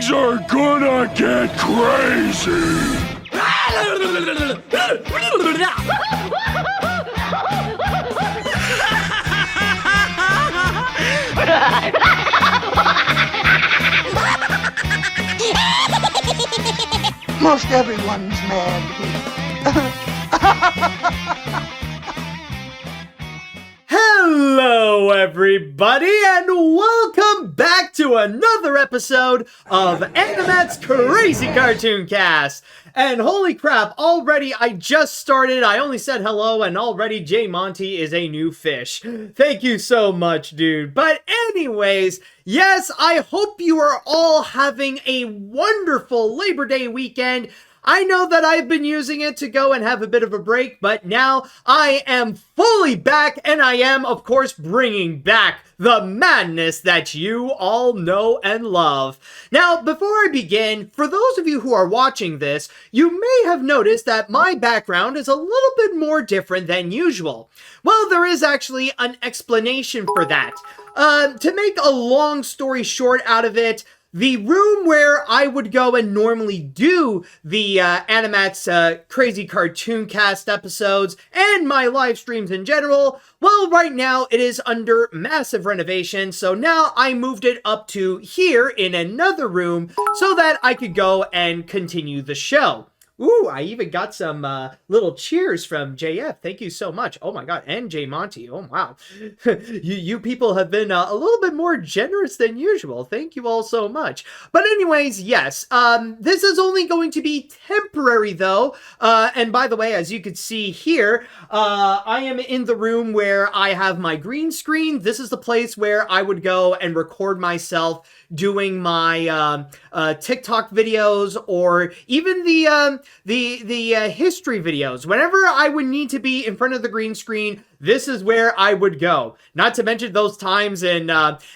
Things are gonna get crazy! Most everyone's mad here. Hello, everybody, and welcome back to another episode of AniMat's Crazy Cartoon Cast. And holy crap, already I just started, I only said hello, and already J Monty is a new fish. Thank you so much, dude. But anyways, yes, I hope you are all having a wonderful Labor Day weekend. I know that I've been using it to go and have a bit of a break, but now I am fully back, and I am, of course, bringing back the madness that you all know and love. Now, before I begin, for those of you who are watching this, you may have noticed that my background is a little bit more different than usual. Well, there is actually an explanation for that. To make a long story short out of it, the room where I would go and normally do the AniMat's Crazy Cartoon Cast episodes and my live streams in general, well, right now it is under massive renovation, so now I moved it up to here in another room so that I could go and continue the show. Ooh, I even got some little cheers from JF. Thank you so much. Oh my god, and J Monty. Oh wow. you people have been a little bit more generous than usual. Thank you all so much. But anyways, yes, this is only going to be temporary though. And by the way, as you can see here, I am in the room where I have my green screen. This is the place where I would go and record myself doing my TikTok videos, or even the history videos. Whenever I would need to be in front of the green screen, this is where I would go. Not to mention those times in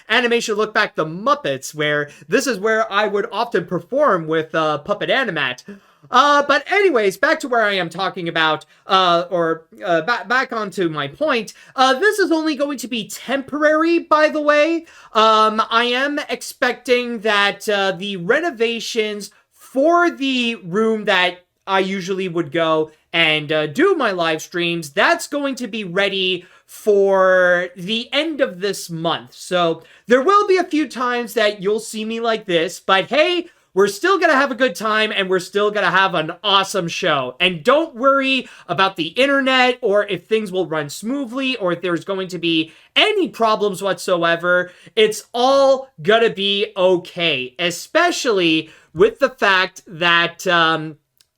Animation Look Back the Muppets, where this is where I would often perform with Puppet Animat. But anyways, back to where I am talking about, back onto my point. This is only going to be temporary, by the way. I am expecting that the renovations for the room that I usually would go and do my live streams, that's going to be ready for the end of this month. So there will be a few times that you'll see me like this, but hey, we're still going to have a good time, and we're still going to have an awesome show. And don't worry about the internet, or if things will run smoothly, or if there's going to be any problems whatsoever. It's all going to be okay, especially with the fact that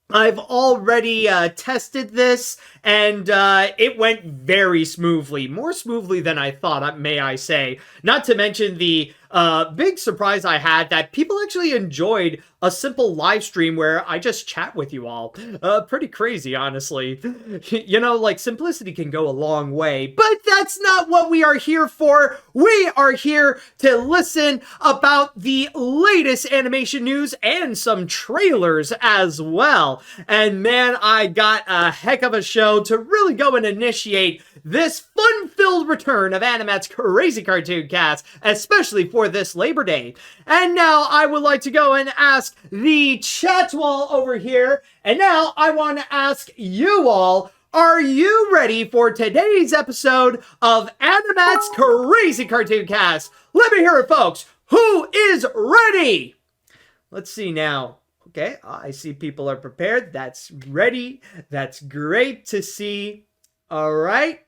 I've already tested this, and it went very smoothly. More smoothly than I thought, may I say. Not to mention the big surprise I had that people actually enjoyed a simple live stream where I just chat with you all. Pretty crazy, honestly. You know, like, simplicity can go a long way, but that's not what we are here for. We are here to listen about the latest animation news and some trailers as well. And man, I got a heck of a show to really go and initiate this fun-filled return of AniMat's Crazy Cartoon Cast, especially for this Labor Day. And now I would like to go and ask the chat wall over here, and now I want to ask you all, are you ready for today's episode of AniMat's Crazy Cartoon Cast? Let me hear it, folks. Who is ready? Let's see now. Okay, I see people are prepared. That's ready. That's great to see. All right.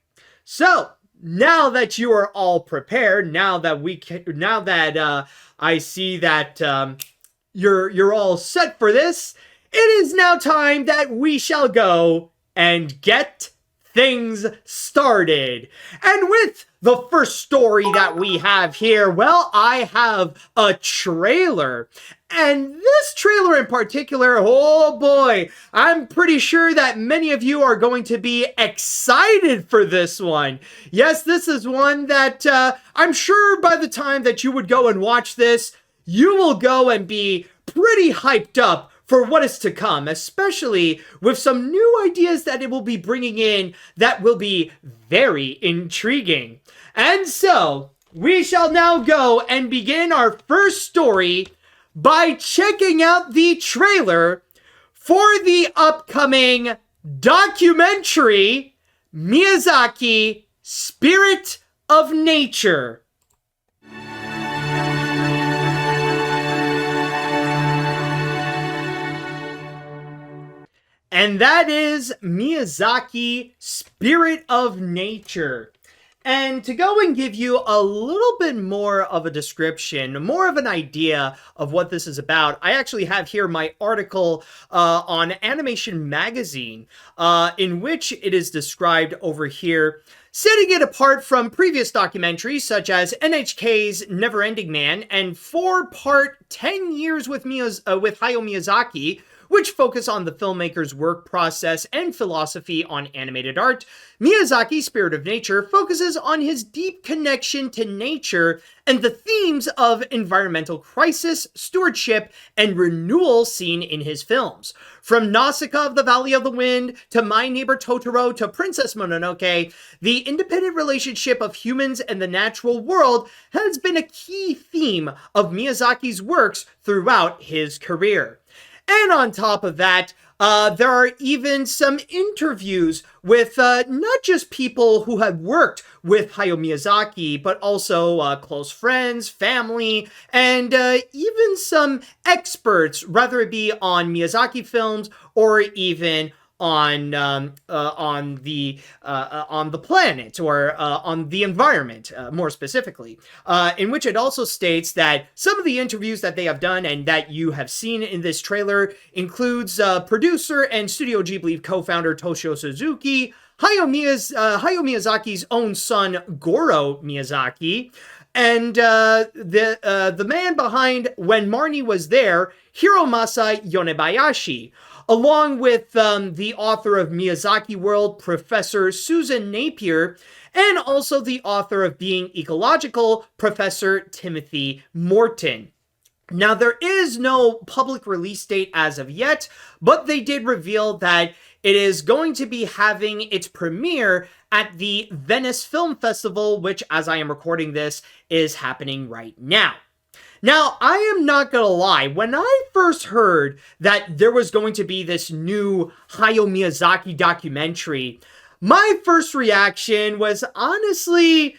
So now that you are all prepared, now that I see that you're all set for this, it is now time that we shall go and get things started. And with the first story that we have here, well, I have a trailer. And this trailer in particular, oh boy, I'm pretty sure that many of you are going to be excited for this one. Yes, this is one that I'm sure by the time that you would go and watch this, you will go and be pretty hyped up for what is to come, especially with some new ideas that it will be bringing in that will be very intriguing. And so, we shall now go and begin our first story by checking out the trailer for the upcoming documentary Miyazaki Spirit of Nature. And that is Miyazaki Spirit of Nature. And to go and give you a little bit more of a description, more of an idea of what this is about, I actually have here my article on Animation Magazine, in which it is described over here, setting it apart from previous documentaries such as NHK's Never-Ending Man and 4-part 10 Years with Hayao Miyazaki, which focus on the filmmaker's work process and philosophy on animated art. Miyazaki's Spirit of Nature focuses on his deep connection to nature and the themes of environmental crisis, stewardship, and renewal seen in his films. From Nausicaa of the Valley of the Wind to My Neighbor Totoro to Princess Mononoke, the independent relationship of humans and the natural world has been a key theme of Miyazaki's works throughout his career. And on top of that, there are even some interviews with not just people who have worked with Hayao Miyazaki, but also close friends, family, and even some experts, whether it be on Miyazaki films or even on the planet or on the environment, more specifically, in which it also states that some of the interviews that they have done and that you have seen in this trailer includes producer and Studio Ghibli co-founder Toshio Suzuki, Hayao Miyazaki's own son Goro Miyazaki, and the man behind When Marnie Was There, Hiromasa Yonebayashi, along with the author of Miyazaki World, Professor Susan Napier, and also the author of Being Ecological, Professor Timothy Morton. Now, there is no public release date as of yet, but they did reveal that it is going to be having its premiere at the Venice Film Festival, which, as I am recording this, is happening right now. Now, I am not gonna lie, when I first heard that there was going to be this new Hayao Miyazaki documentary, my first reaction was honestly,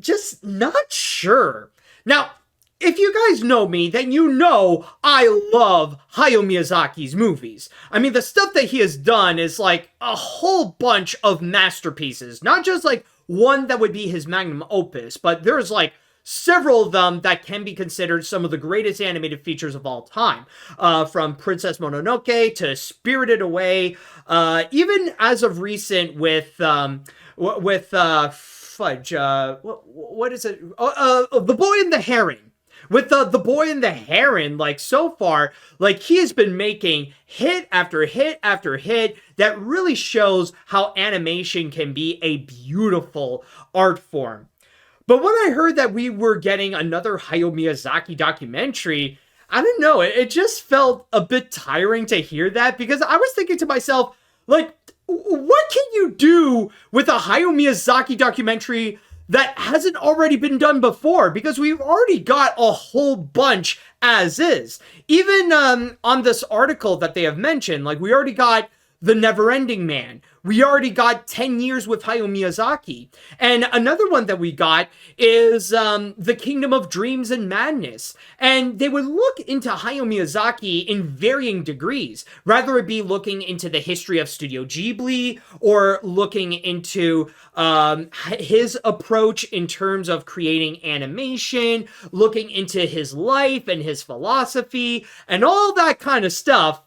just not sure. Now, if you guys know me, then you know I love Hayao Miyazaki's movies. I mean, the stuff that he has done is like a whole bunch of masterpieces. Not just like one that would be his magnum opus, but there's like several of them that can be considered some of the greatest animated features of all time. From Princess Mononoke to Spirited Away, even as of recent with Fudge, what is it? The Boy and the Heron. With the Boy and the Heron, like, so far, like, he has been making hit after hit after hit that really shows how animation can be a beautiful art form. But when I heard that we were getting another Hayao Miyazaki documentary, I don't know, it just felt a bit tiring to hear that, because I was thinking to myself, like, what can you do with a Hayao Miyazaki documentary that hasn't already been done before? Because we've already got a whole bunch as is. Even on this article that they have mentioned, like, we already got The Never-Ending Man. We already got 10 Years with Hayao Miyazaki. And another one that we got is The Kingdom of Dreams and Madness. And they would look into Hayao Miyazaki in varying degrees, rather it be looking into the history of Studio Ghibli or looking into his approach in terms of creating animation, looking into his life and his philosophy and all that kind of stuff.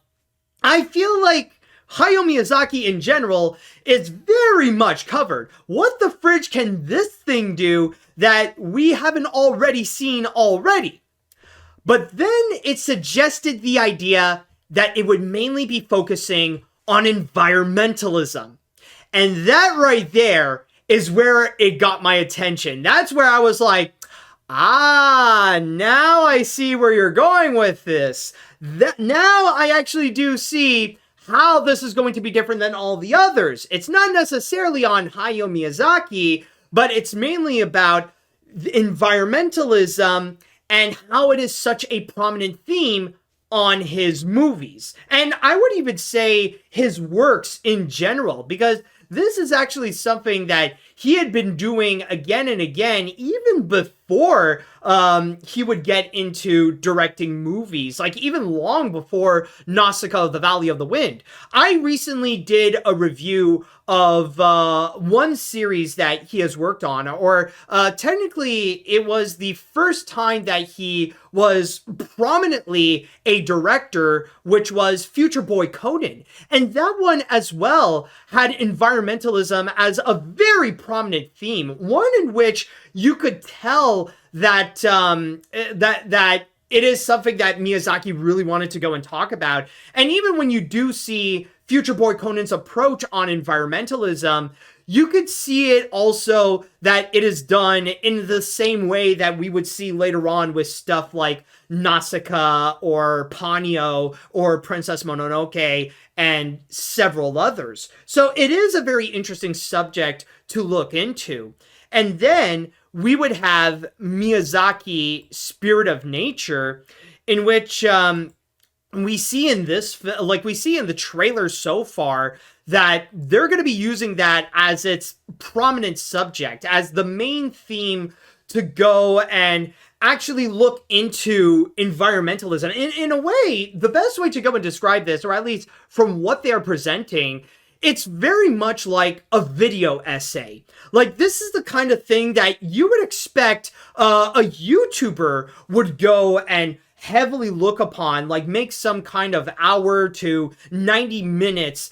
I feel like Hayao Miyazaki in general is very much covered. What the fridge can this thing do that we haven't already seen already? But then it suggested the idea that it would mainly be focusing on environmentalism. And that right there is where it got my attention. That's where I was like, now I see where you're going with this. Now I actually do see how this is going to be different than all the others. It's not necessarily on Hayao Miyazaki, but it's mainly about environmentalism and how it is such a prominent theme on his movies. And I would even say his works in general, because this is actually something that he had been doing again and again, even before he would get into directing movies, like even long before Nausicaa of the Valley of the Wind. I recently did a review of one series that he has worked on, or technically it was the first time that he was prominently a director, which was Future Boy Conan. And that one as well had environmentalism as a very prominent theme, one in which you could tell that that it is something that Miyazaki really wanted to go and talk about. And even when you do see Future Boy Conan's approach on environmentalism, you could see it also that it is done in the same way that we would see later on with stuff like Nausicaa or Ponyo or Princess Mononoke and several others. So it is a very interesting subject to look into. And then we would have Miyazaki Spirit of Nature, in which we see in this, like we see in the trailer so far, that they're going to be using that as its prominent subject, as the main theme to go and actually look into environmentalism. In a way, the best way to go and describe this, or at least from what they are presenting, it's very much like a video essay. Like, this is the kind of thing that you would expect a YouTuber would go and heavily look upon, like make some kind of hour to 90 minutes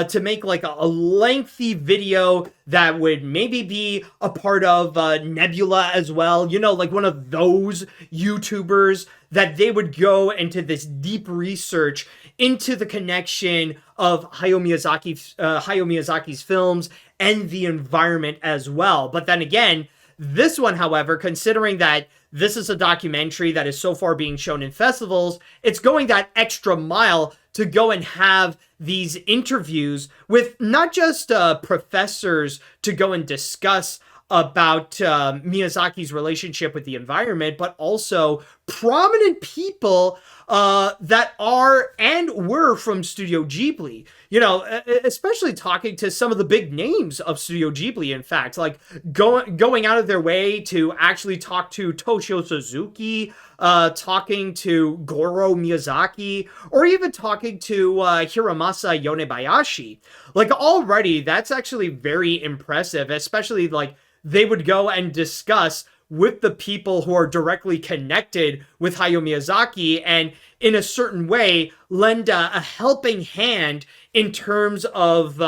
to make like a lengthy video that would maybe be a part of Nebula as well, you know, like one of those YouTubers that they would go into this deep research into the connection of Hayao Miyazaki's films and the environment as well. But then again, this one, however, considering that this is a documentary that is so far being shown in festivals, it's going that extra mile to go and have these interviews with not just professors to go and discuss about Miyazaki's relationship with the environment, but also prominent people that are and were from Studio Ghibli. You know, especially talking to some of the big names of Studio Ghibli, in fact, like going out of their way to actually talk to Toshio Suzuki, talking to Goro Miyazaki, or even talking to Hiramasa Yonebayashi. Like, already, that's actually very impressive, especially, like, they would go and discuss with the people who are directly connected with Hayao Miyazaki and in a certain way lend a helping hand in terms of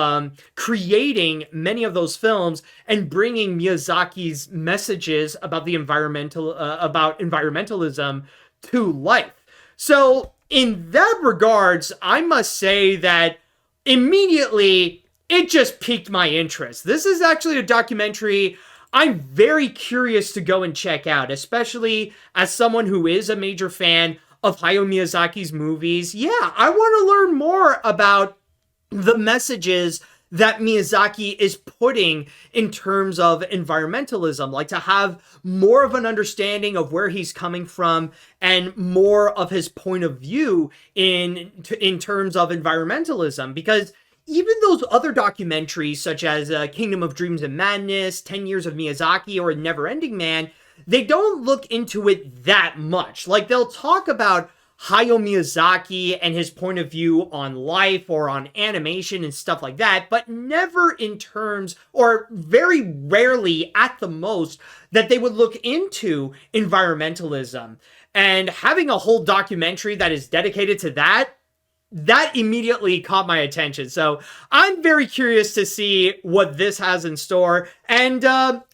creating many of those films and bringing Miyazaki's messages about the environmentalism to life. So in that regards, I must say that immediately it just piqued my interest. This is actually a documentary I'm very curious to go and check out, especially as someone who is a major fan of Hayao Miyazaki's movies. Yeah, I want to learn more about the messages that Miyazaki is putting in terms of environmentalism, like to have more of an understanding of where he's coming from and more of his point of view in terms of environmentalism, because even those other documentaries, such as Kingdom of Dreams and Madness, 10 Years of Miyazaki, or Neverending Man, they don't look into it that much. Like, they'll talk about Hayao Miyazaki and his point of view on life or on animation and stuff like that, but never in terms, or very rarely at the most, that they would look into environmentalism. And having a whole documentary that is dedicated to that immediately caught my attention. So I'm very curious to see what this has in store. And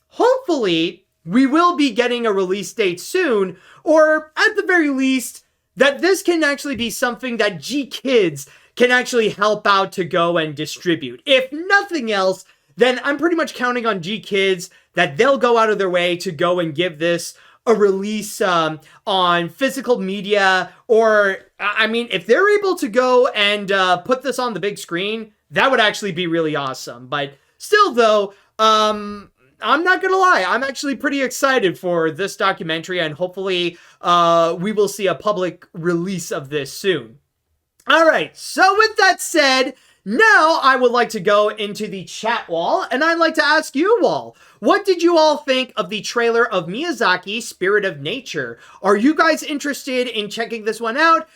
hopefully we will be getting a release date soon, or at the very least, that this can actually be something that G-Kids can actually help out to go and distribute. If nothing else, then I'm pretty much counting on G-Kids that they'll go out of their way to go and give this a release on physical media, or, I mean, if they're able to go and put this on the big screen, that would actually be really awesome. But still, though, I'm not gonna lie, I'm actually pretty excited for this documentary, and hopefully we will see a public release of this soon. All right, so with that said, now I would like to go into the chat wall, and I'd like to ask you all, what did you all think of the trailer of Miyazaki, Spirit of Nature? Are you guys interested in checking this one out?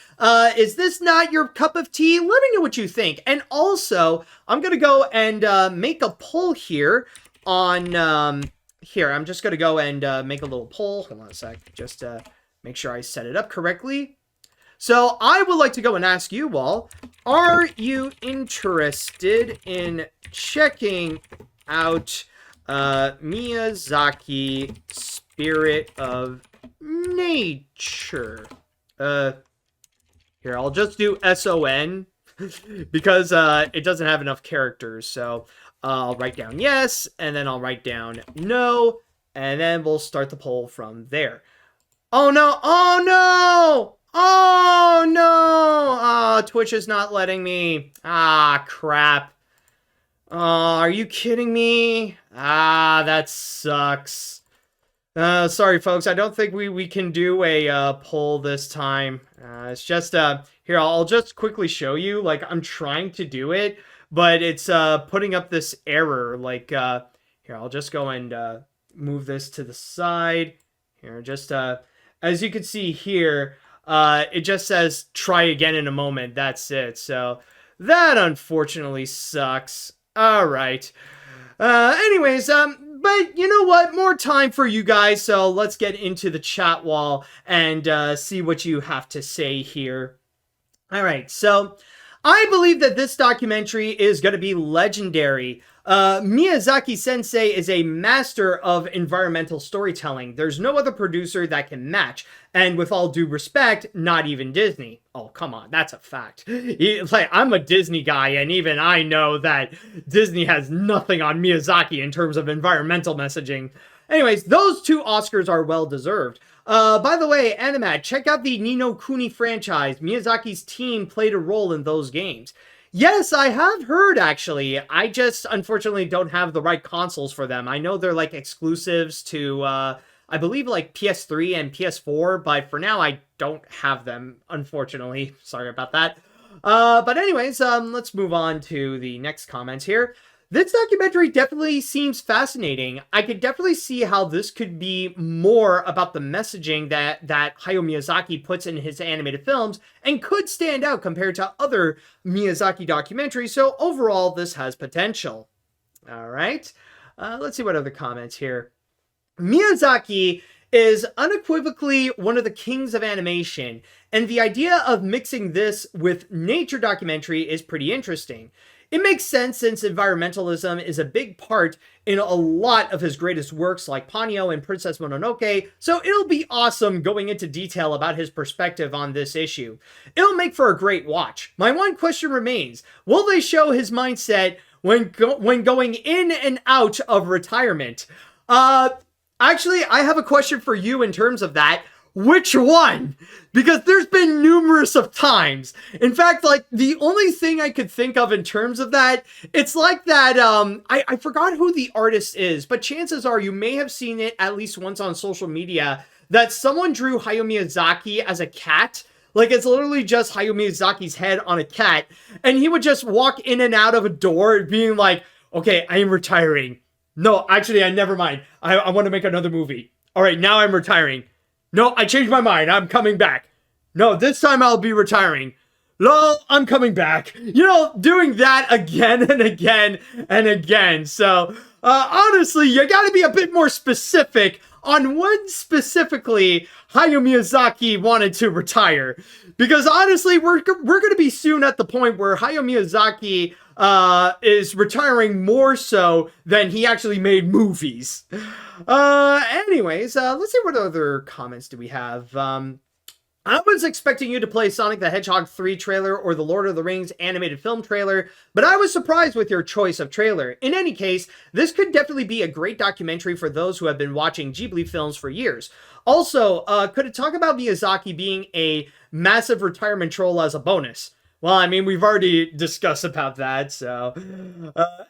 Is this not your cup of tea? Let me know what you think. And also, I'm going to go and make a poll here on... here, I'm just going to go and make a little poll. Hold on a sec, just make sure I set it up correctly. So I would like to go and ask you all, are you interested in checking out Miyazaki, Spirit of Nature? Here, I'll just do SON because it doesn't have enough characters. So I'll write down yes, and then I'll write down no, and then we'll start the poll from there. Oh no, oh no! Oh, no! Oh, Twitch is not letting me. Ah, crap. Oh, are you kidding me? Ah, that sucks. Sorry, folks. I don't think we can do a poll this time. It's just, here, I'll just quickly show you. Like, I'm trying to do it, but it's putting up this error. Like, here, I'll just go and move this to the side. Here, just, as you can see here... it just says try again in a moment. That's it. So that unfortunately sucks. All right. Anyways, but you know what? More time for you guys. So let's get into the chat wall and see what you have to say here. All right. So I believe that this documentary is going to be legendary. Miyazaki Sensei is a master of environmental storytelling. There's no other producer that can match. And with all due respect, not even Disney. Oh, come on. That's a fact. Like, I'm a Disney guy, and even I know that Disney has nothing on Miyazaki in terms of environmental messaging. Anyways, those two Oscars are well-deserved. By the way, AniMat's, check out the Ni no Kuni franchise. Miyazaki's team played a role in those games. Yes, I have heard, actually. I just, unfortunately, don't have the right consoles for them. I know they're, like, exclusives to, I believe, like, PS3 and PS4, but for now, I don't have them, unfortunately. Sorry about that. But anyways, let's move on to the next comments here. This documentary definitely seems fascinating. I could definitely see how this could be more about the messaging that Hayao Miyazaki puts in his animated films and could stand out compared to other Miyazaki documentaries. So overall, this has potential. All right. Let's see what other comments here. Miyazaki is unequivocally one of the kings of animation, and the idea of mixing this with nature documentary is pretty interesting. It makes sense since environmentalism is a big part in a lot of his greatest works like Ponyo and Princess Mononoke, so it'll be awesome going into detail about his perspective on this issue. It'll make for a great watch. My one question remains, will they show his mindset when going in and out of retirement? Actually, I have a question for you in terms of that. Which one? Because there's been numerous of times. In fact, like, the only thing I could think of in terms of that, it's like that, I forgot who the artist is, but chances are you may have seen it at least once on social media, that someone drew Hayao Miyazaki as a cat. Like, it's literally just Hayao Miyazaki's head on a cat, and he would just walk in and out of a door being like, okay, I am retiring. No, actually, never mind. I want to make another movie. All right, now I'm retiring. No, I changed my mind. I'm coming back. No, this time I'll be retiring. No, I'm coming back. You know, doing that again and again and again. So, honestly, you gotta be a bit more specific on when specifically Hayao Miyazaki wanted to retire. Because honestly, we're gonna be soon at the point where Hayao Miyazaki is retiring more so than he actually made movies. Anyways, let's see what other comments do we have. I was expecting you to play Sonic the Hedgehog 3 trailer or the Lord of the Rings animated film trailer, but I was surprised with your choice of trailer. In any case, this could definitely be a great documentary for those who have been watching Ghibli films for years. Also, could it talk about Miyazaki being a massive retirement troll as a bonus? Well, I mean, we've already discussed about that, so...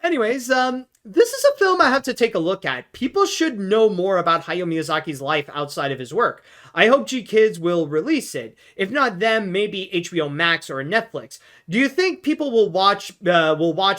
anyways, this is a film I have to take a look at. People should know more about Hayao Miyazaki's life outside of his work. I hope G-Kids will release it. If not them, maybe HBO Max or Netflix. Do you think people will watch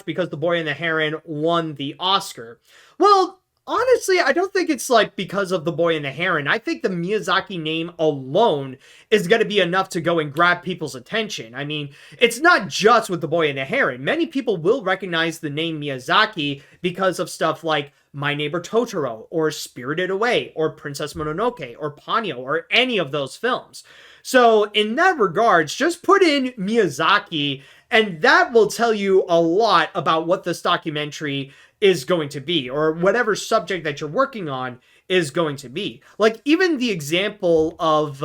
because The Boy and the Heron won the Oscar? Well, honestly, I don't think it's like because of The Boy and the Heron. I think the Miyazaki name alone is going to be enough to go and grab people's attention. I mean, it's not just with The Boy and the Heron. Many people will recognize the name Miyazaki because of stuff like My Neighbor Totoro, or Spirited Away, or Princess Mononoke, or Ponyo, or any of those films. So in that regards, just put in Miyazaki, and that will tell you a lot about what this documentary is going to be, or whatever subject that you're working on is going to be. Like, even the example of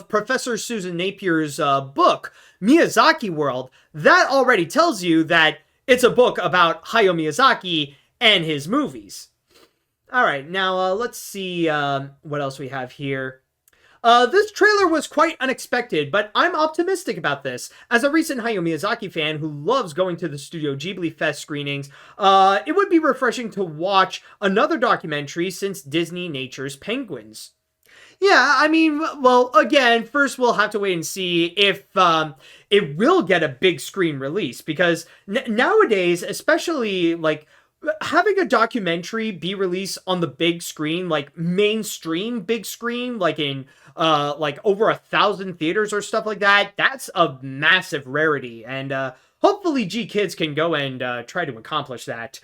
Professor Susan Napier's book, Miyazaki World, that already tells you that it's a book about Hayao Miyazaki and his movies. Alright, now let's see what else we have here. This trailer was quite unexpected, but I'm optimistic about this. As a recent Hayao Miyazaki fan who loves going to the Studio Ghibli Fest screenings, it would be refreshing to watch another documentary since Disney Nature's Penguins. Yeah, I mean, well, again, first we'll have to wait and see if it will get a big screen release, because nowadays, especially, like, having a documentary be released on the big screen, like mainstream big screen, like in like over 1,000 theaters or stuff like that, that's a massive rarity, and hopefully G-Kids can go and try to accomplish that.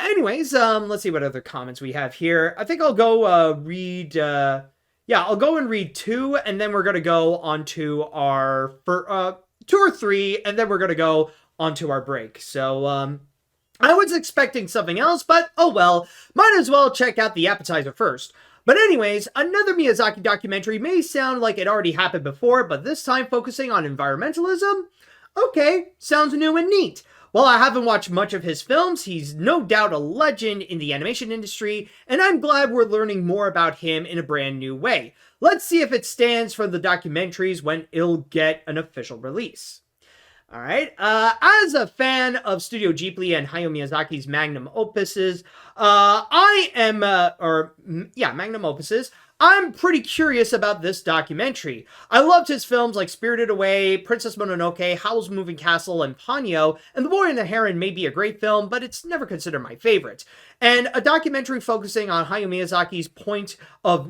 Anyways, let's see what other comments we have here. I think I'll go read... yeah, I'll go and read 2, and then we're going to go on to our... 2 or 3, and then we're going to go on to our break. So, I was expecting something else, but oh well, might as well check out the appetizer first. But anyways, another Miyazaki documentary may sound like it already happened before, but this time focusing on environmentalism? Okay, sounds new and neat. While I haven't watched much of his films, he's no doubt a legend in the animation industry, and I'm glad we're learning more about him in a brand new way. Let's see if it stands for the documentaries when it'll get an official release. Alright, as a fan of Studio Ghibli and Hayao Miyazaki's magnum opuses, magnum opuses, I'm pretty curious about this documentary. I loved his films like Spirited Away, Princess Mononoke, Howl's Moving Castle, and Ponyo, and The Boy and the Heron may be a great film, but it's never considered my favorite. And a documentary focusing on Hayao Miyazaki's point of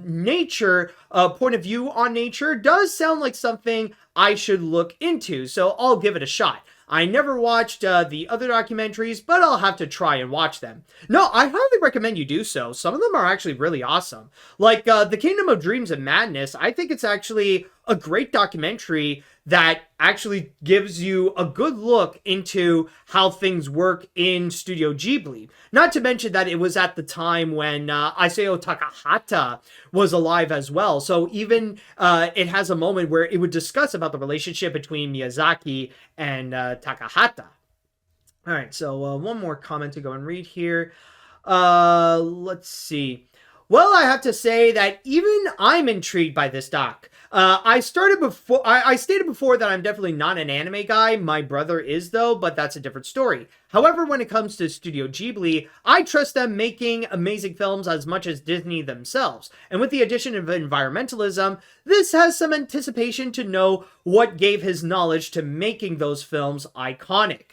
view on nature does sound like something I should look into, so I'll give it a shot. I never watched the other documentaries, but I'll have to try and watch them. No, I highly recommend you do so. Some of them are actually really awesome. Like The Kingdom of Dreams and Madness, I think it's actually a great documentary that actually gives you a good look into how things work in Studio Ghibli. Not to mention that it was at the time when Isao Takahata was alive as well. So even it has a moment where it would discuss about the relationship between Miyazaki and Takahata. All right, so one more comment to go and read here. Let's see. Well, I have to say that even I'm intrigued by this doc. I stated before that I'm definitely not an anime guy. My brother is, though, but that's a different story. However, when it comes to Studio Ghibli, I trust them making amazing films as much as Disney themselves. And with the addition of environmentalism, this has some anticipation to know what gave his knowledge to making those films iconic.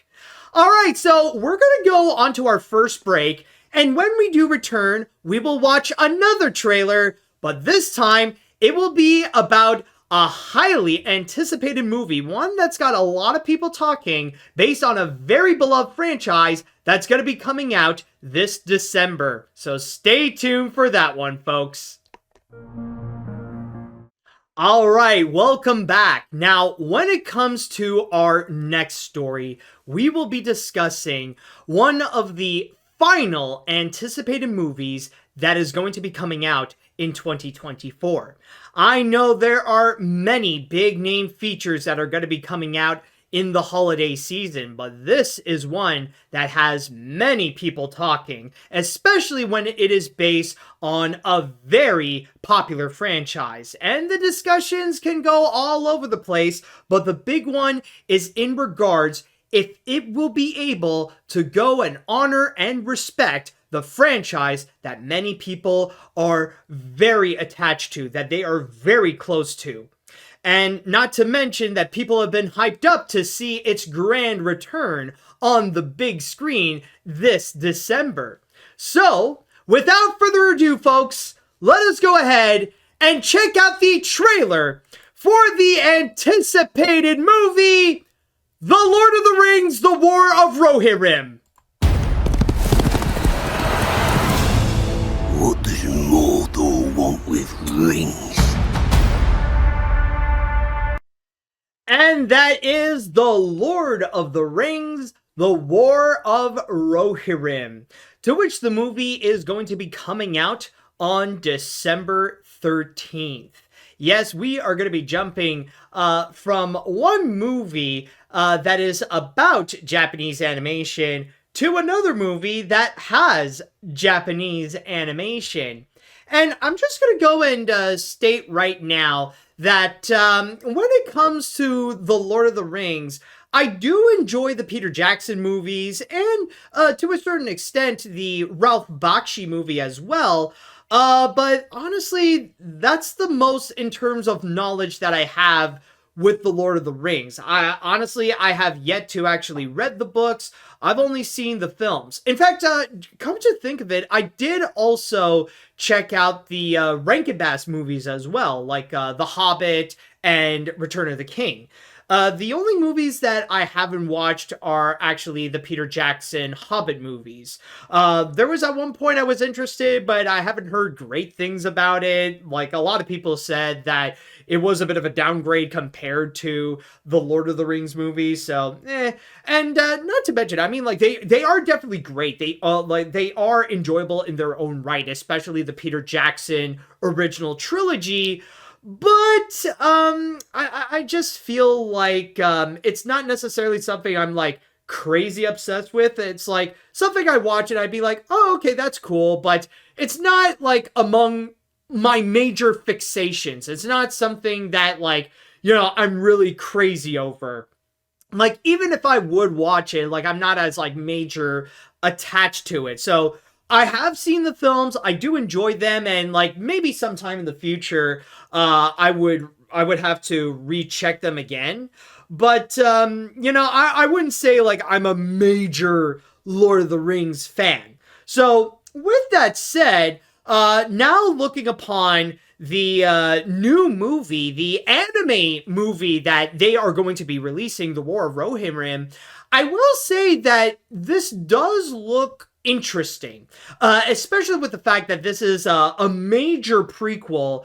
Alright, so we're gonna go on to our first break, and when we do return, we will watch another trailer, but this time, it will be about a highly anticipated movie, one that's got a lot of people talking, based on a very beloved franchise that's going to be coming out this December. So stay tuned for that one, folks. Alright, welcome back. Now, when it comes to our next story, we will be discussing one of the final anticipated movies that is going to be coming out in 2024. I know there are many big name features that are going to be coming out in the holiday season, but this is one that has many people talking, especially when it is based on a very popular franchise. And the discussions can go all over the place, but the big one is in regards if it will be able to go and honor and respect the franchise that many people are very attached to, that they are very close to. And not to mention that people have been hyped up to see its grand return on the big screen this December. So, without further ado, folks, let us go ahead and check out the trailer for the anticipated movie, The Lord of the Rings, The War of Rohirrim. What does Mordor want with rings? And that is The Lord of the Rings, The War of Rohirrim, to which the movie is going to be coming out on December 13th. Yes, we are going to be jumping from one movie that is about Japanese animation to another movie that has Japanese animation. And I'm just going to go and state right now that when it comes to The Lord of the Rings, I do enjoy the Peter Jackson movies and to a certain extent the Ralph Bakshi movie as well. But honestly, that's the most in terms of knowledge that I have with The Lord of the Rings. I have yet to actually read the books. I've only seen the films. In fact, come to think of it, I did also check out the Rankin Bass movies as well, like The Hobbit and Return of the King. The only movies that I haven't watched are actually the Peter Jackson Hobbit movies. There was at one point I was interested, but I haven't heard great things about it. Like, a lot of people said that it was a bit of a downgrade compared to the Lord of the Rings movies, so And not to mention, I mean, like, they are definitely great. They are enjoyable in their own right, especially the Peter Jackson original trilogy. But I just feel like it's not necessarily something I'm like crazy obsessed with. It's like something I watch and I'd be like, oh, okay, that's cool, but it's not like among my major fixations. It's not something that, like, you know, I'm really crazy over. Like, even if I would watch it, like, I'm not as like major attached to it. So I have seen the films, I do enjoy them, and like maybe sometime in the future I would have to recheck them again. But you know, I wouldn't say like I'm a major Lord of the Rings fan. So with that said, now looking upon the new movie, the anime movie that they are going to be releasing, The War of Rohirrim, I will say that this does look interesting, especially with the fact that this is a major prequel,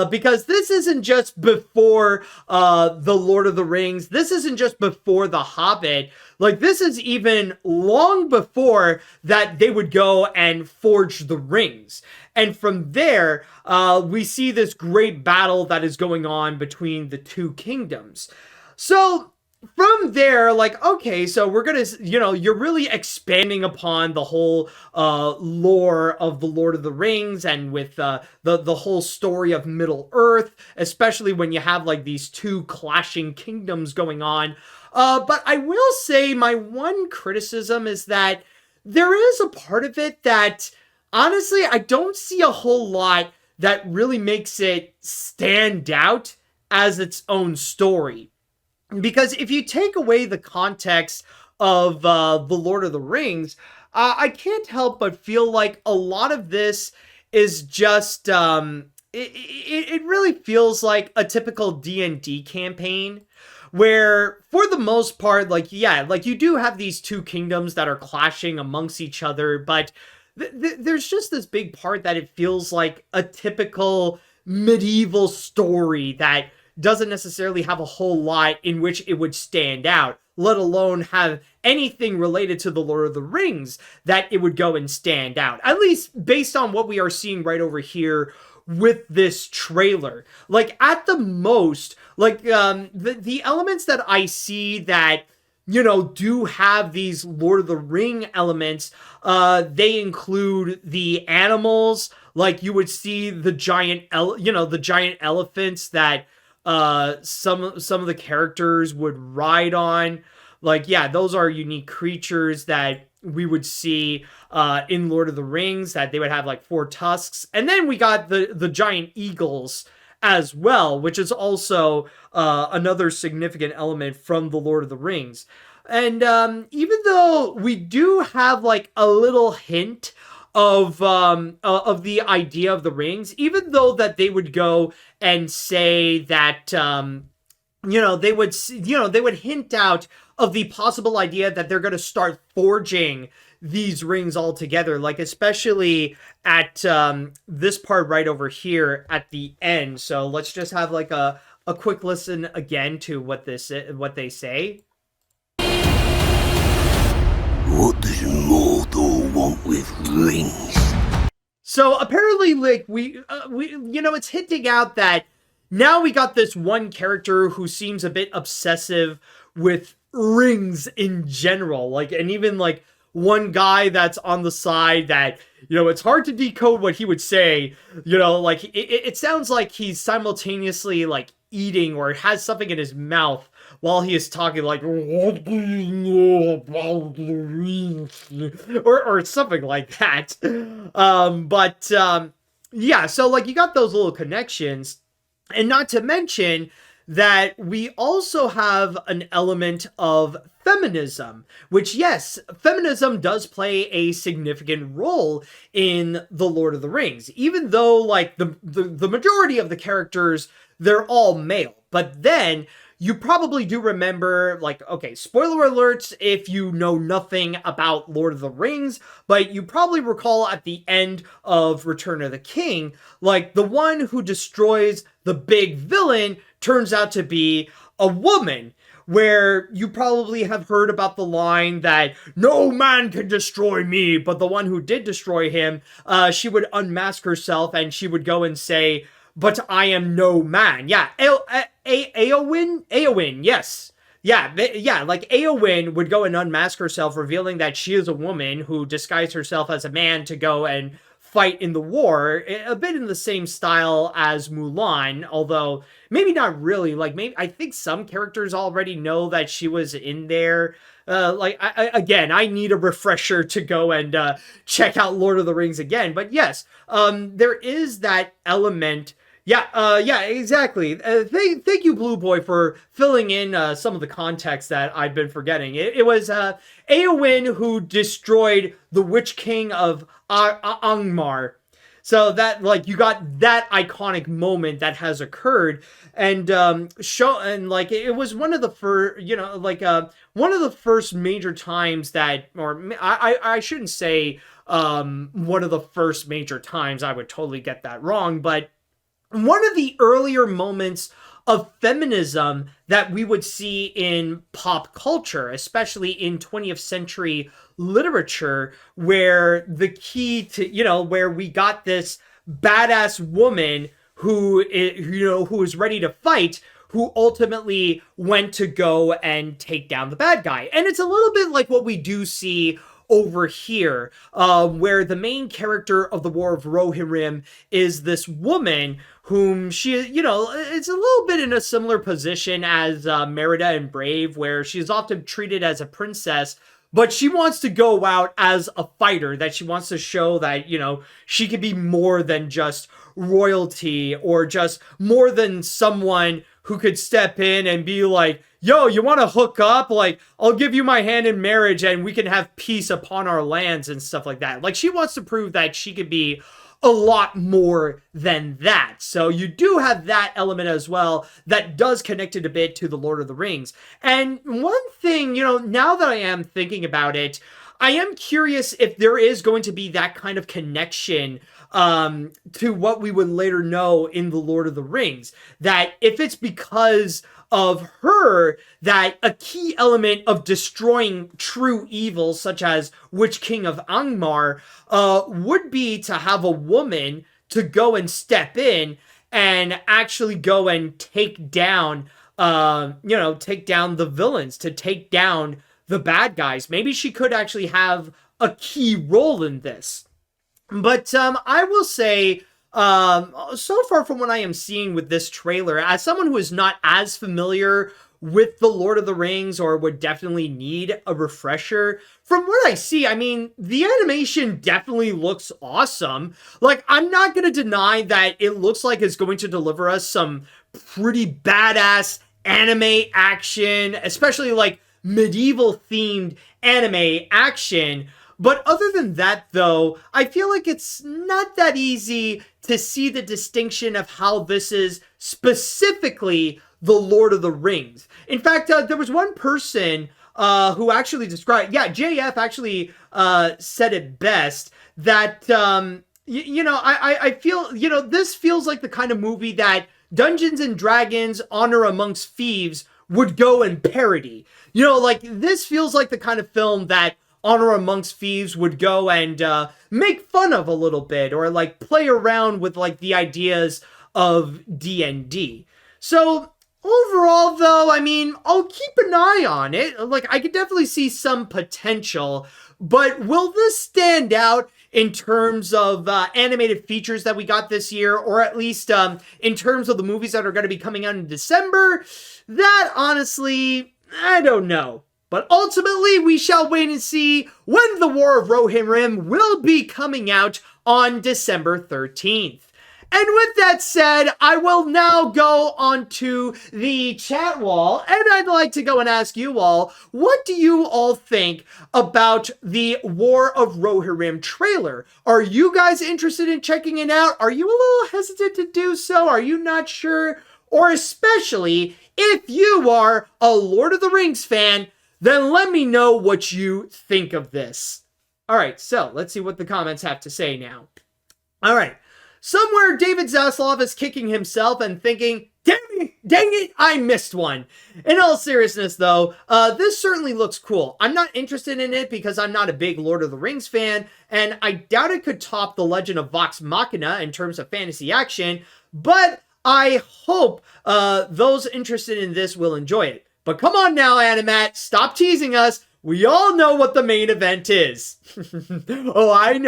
because this isn't just before The Lord of the Rings, this isn't just before The Hobbit, like this is even long before that they would go and forge the rings. And from there, we see this great battle that is going on between the two kingdoms. So from there, like, okay, so we're gonna, you know, you're really expanding upon the whole lore of the Lord of the Rings, and with the whole story of Middle Earth, especially when you have like these two clashing kingdoms going on. But I will say my one criticism is that there is a part of it that, honestly, I don't see a whole lot that really makes it stand out as its own story. Because if you take away the context of The Lord of the Rings, I can't help but feel like a lot of this is just, it really feels like a typical D&D campaign, where for the most part, like, yeah, like you do have these two kingdoms that are clashing amongst each other, but there's just this big part that it feels like a typical medieval story that doesn't necessarily have a whole lot in which it would stand out, let alone have anything related to the Lord of the Rings that it would go and stand out. At least based on what we are seeing right over here with this trailer. Like, at the most, like, the elements that I see that, you know, do have these Lord of the Ring elements, they include the animals. Like, you would see the giant, the giant elephants that some of the characters would ride on. Like, yeah, those are unique creatures that we would see in Lord of the Rings, that they would have like 4 tusks. And then we got the giant eagles as well, which is also another significant element from the Lord of the Rings. And even though we do have like a little hint of the idea of the rings, even though that they would go and say that they would hint out of the possible idea that they're going to start forging these rings all together, like especially at this part right over here at the end. So let's just have like a quick listen again to what they say. What does Mordor want with rings? So apparently, like, we it's hinting out that now we got this one character who seems a bit obsessive with rings in general. Like, and even like one guy that's on the side that, it's hard to decode what he would say. Like it sounds like he's simultaneously like eating or has something in his mouth while he is talking, like, what do you know about the rings? Or something like that. Yeah, so like you got those little connections, and not to mention that we also have an element of feminism, which, yes, feminism does play a significant role in The Lord of the Rings, even though like the majority of the characters, they're all male. But then you probably do remember, like, okay, spoiler alerts if you know nothing about Lord of the Rings, but you probably recall at the end of Return of the King, like, the one who destroys the big villain turns out to be a woman, where you probably have heard about the line that no man can destroy me, but the one who did destroy him, she would unmask herself and she would go and say, but I am no man. Yeah, Eowyn, yes. Yeah, like Eowyn would go and unmask herself, revealing that she is a woman who disguised herself as a man to go and fight in the war, a bit in the same style as Mulan, although maybe not really. Like, maybe I think some characters already know that she was in there. I need a refresher to go and check out Lord of the Rings again. But yes, there is that element. Yeah, exactly. Thank you, Blue Boy, for filling in some of the context that I've been forgetting. It was Eowyn who destroyed the Witch King of Angmar. So that, like, you got that iconic moment that has occurred, and it was one of the first, one of the first major times that, or I shouldn't say one of the first major times. I would totally get that wrong, but one of the earlier moments of feminism that we would see in pop culture, especially in 20th century literature, where the key to, where we got this badass woman who is ready to fight, who ultimately went to go and take down the bad guy. And it's a little bit like what we do see over here, where the main character of the War of Rohirrim is this woman whom she, it's a little bit in a similar position as Merida and Brave, where she's often treated as a princess, but she wants to go out as a fighter, that she wants to show that, she can be more than just royalty, or just more than someone who could step in and be like, yo, you want to hook up? Like, I'll give you my hand in marriage and we can have peace upon our lands and stuff like that. Like, she wants to prove that she could be a lot more than that. So you do have that element as well that does connect it a bit to the Lord of the Rings. And one thing, now that I am thinking about it, I am curious if there is going to be that kind of connection to what we would later know in the Lord of the Rings. That if it's because of her that a key element of destroying true evil, such as Witch King of Angmar, would be to have a woman to go and step in and actually go and take down, take down the villains, to take down the bad guys. Maybe she could actually have a key role in this. But I will say, so far from what I am seeing with this trailer, as someone who is not as familiar with the Lord of the Rings, or would definitely need a refresher, from what I see, I mean, the animation definitely looks awesome. Like, I'm not going to deny that it looks like it's going to deliver us some pretty badass anime action, especially like medieval themed anime action. But other than that, though, I feel like it's not that easy to see the distinction of how this is specifically the Lord of the Rings. In fact, there was one person who actually described, JF actually said it best, that, I feel, this feels like the kind of movie that Dungeons and Dragons Honor Amongst Thieves would go and parody. Like, this feels like the kind of film that Honor Amongst Thieves would go and make fun of a little bit, or like play around with like the ideas of D&D. So overall, though, I mean, I'll keep an eye on it. Like, I could definitely see some potential, but will this stand out in terms of animated features that we got this year, or at least in terms of the movies that are going to be coming out in December? That, honestly, I don't know. But ultimately, we shall wait and see when the War of Rohirrim will be coming out on December 13th. And with that said, I will now go onto the chat wall, and I'd like to go and ask you all, what do you all think about the War of Rohirrim trailer? Are you guys interested in checking it out? Are you a little hesitant to do so? Are you not sure? Or especially, if you are a Lord of the Rings fan, then let me know what you think of this. All right, so let's see what the comments have to say now. All right. Somewhere David Zaslav is kicking himself and thinking, dang it, I missed one. In all seriousness, though, this certainly looks cool. I'm not interested in it because I'm not a big Lord of the Rings fan, and I doubt it could top The Legend of Vox Machina in terms of fantasy action, but I hope those interested in this will enjoy it. But come on now, AniMat's, stop teasing us. We all know what the main event is. Oh, I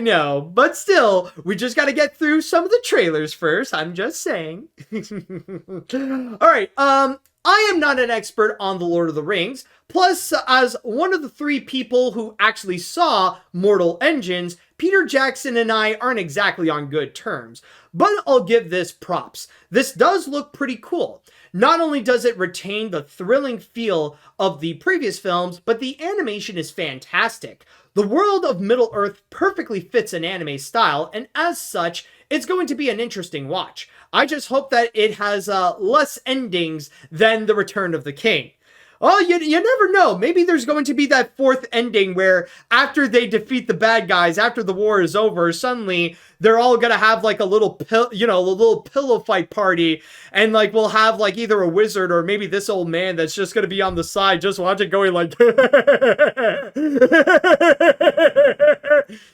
know. But still, we just gotta get through some of the trailers first. I'm just saying. Alright, I am not an expert on The Lord of the Rings. Plus, as one of the 3 people who actually saw Mortal Engines, Peter Jackson and I aren't exactly on good terms. But I'll give this props. This does look pretty cool. Not only does it retain the thrilling feel of the previous films, but the animation is fantastic. The world of Middle-earth perfectly fits an anime style, and as such, it's going to be an interesting watch. I just hope that it has less endings than The Return of the King. Oh, you never know. Maybe there's going to be that 4th ending where after they defeat the bad guys, after the war is over, suddenly they're all gonna have like a little pillow fight party, and like we'll have like either a wizard or maybe this old man that's just gonna be on the side just watching, going like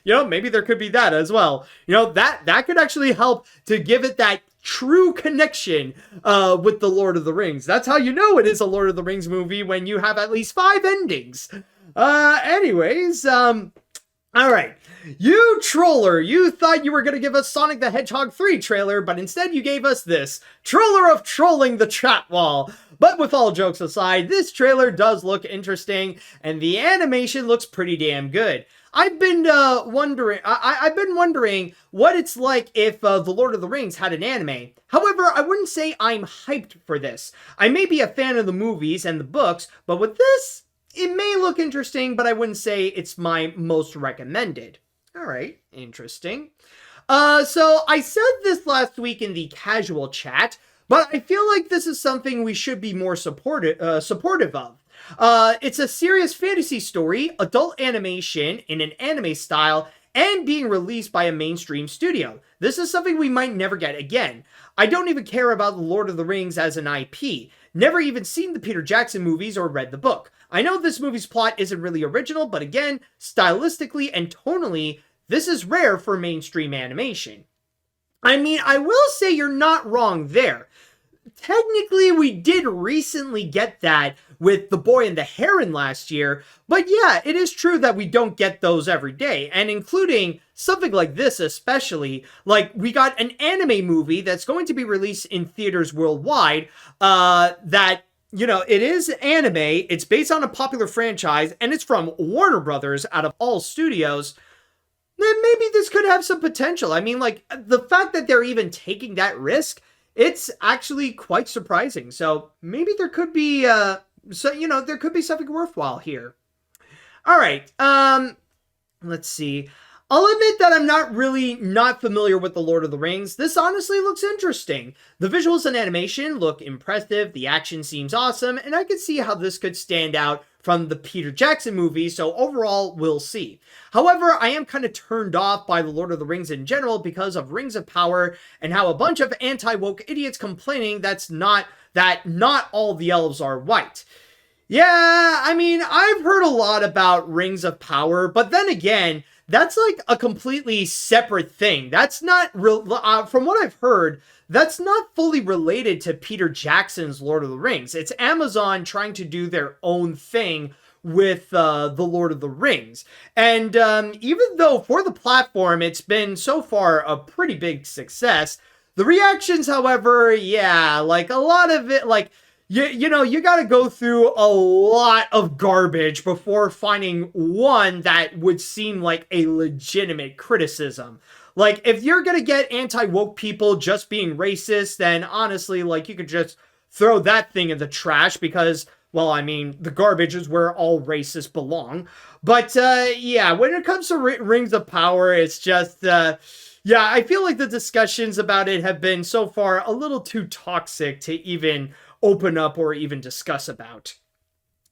maybe there could be that as well. That could actually help to give it that true connection with the Lord of the Rings. That's how you know it is a Lord of the Rings movie, when you have at least 5 endings. Alright. You troller, you thought you were going to give us Sonic the Hedgehog 3 trailer, but instead you gave us this. Troller of trolling the chat wall. But with all jokes aside, this trailer does look interesting, and the animation looks pretty damn good. I've been wondering what it's like if The Lord of the Rings had an anime. However, I wouldn't say I'm hyped for this. I may be a fan of the movies and the books, but with this, it may look interesting, but I wouldn't say it's my most recommended. Alright, interesting. So I said this last week in the casual chat, but I feel like this is something we should be more supportive of. It's a serious fantasy story, adult animation in an anime style, and being released by a mainstream studio. This is something we might never get again. I don't even care about The Lord of the Rings as an IP. Never even seen the Peter Jackson movies or read the book. I know this movie's plot isn't really original, but again, stylistically and tonally, this is rare for mainstream animation. I mean, I will say you're not wrong there. Technically, we did recently get that with The Boy and the Heron last year, but yeah, it is true that we don't get those every day, and including something like this especially, like we got an anime movie that's going to be released in theaters worldwide, that, you know, it is anime, it's based on a popular franchise, and it's from Warner Brothers out of all studios. Then maybe this could have some potential. I mean, like, the fact that they're even taking that risk, it's actually quite surprising. So maybe there could be, there could be something worthwhile here. All right. Let's see. I'll admit that I'm not familiar with The Lord of the Rings. This honestly looks interesting. The visuals and animation look impressive, the action seems awesome, and I can see how this could stand out from the Peter Jackson movie, so overall, we'll see. However, I am kind of turned off by The Lord of the Rings in general because of Rings of Power and how a bunch of anti-woke idiots complaining that not all the elves are white. Yeah, I mean, I've heard a lot about Rings of Power, but then again, that's like a completely separate thing. That's not real. From what I've heard, that's not fully related to Peter Jackson's Lord of the Rings. It's Amazon trying to do their own thing with the Lord of the Rings. And even though for the platform, it's been so far a pretty big success, the reactions, however, yeah, like a lot of it, like, you got to go through a lot of garbage before finding one that would seem like a legitimate criticism. Like, if you're going to get anti-woke people just being racist, then honestly, like, you could just throw that thing in the trash because, well, I mean, the garbage is where all racists belong. But, yeah, when it comes to Rings of Power, it's just, yeah, I feel like the discussions about it have been so far a little too toxic to even open up or even discuss about.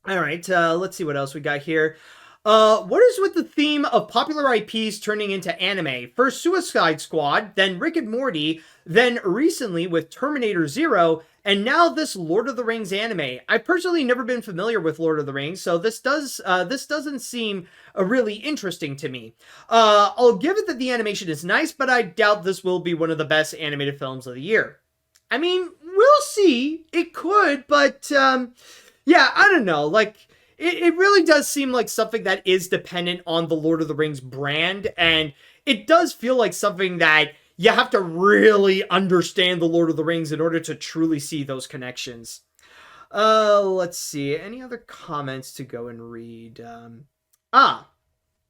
All right, let's see what else we got here. What is with the theme of popular IPs turning into anime? First Suicide Squad, then Rick and Morty, then recently with Terminator Zero, and now this Lord of the Rings anime. I've personally never been familiar with Lord of the Rings, so this doesn't seem really interesting to me. I'll give it that the animation is nice, but I doubt this will be one of the best animated films of the year. I mean, we'll see. It could, but yeah, I don't know. Like, it really does seem like something that is dependent on the Lord of the Rings brand, and it does feel like something that you have to really understand the Lord of the Rings in order to truly see those connections. Let's see. Any other comments to go and read?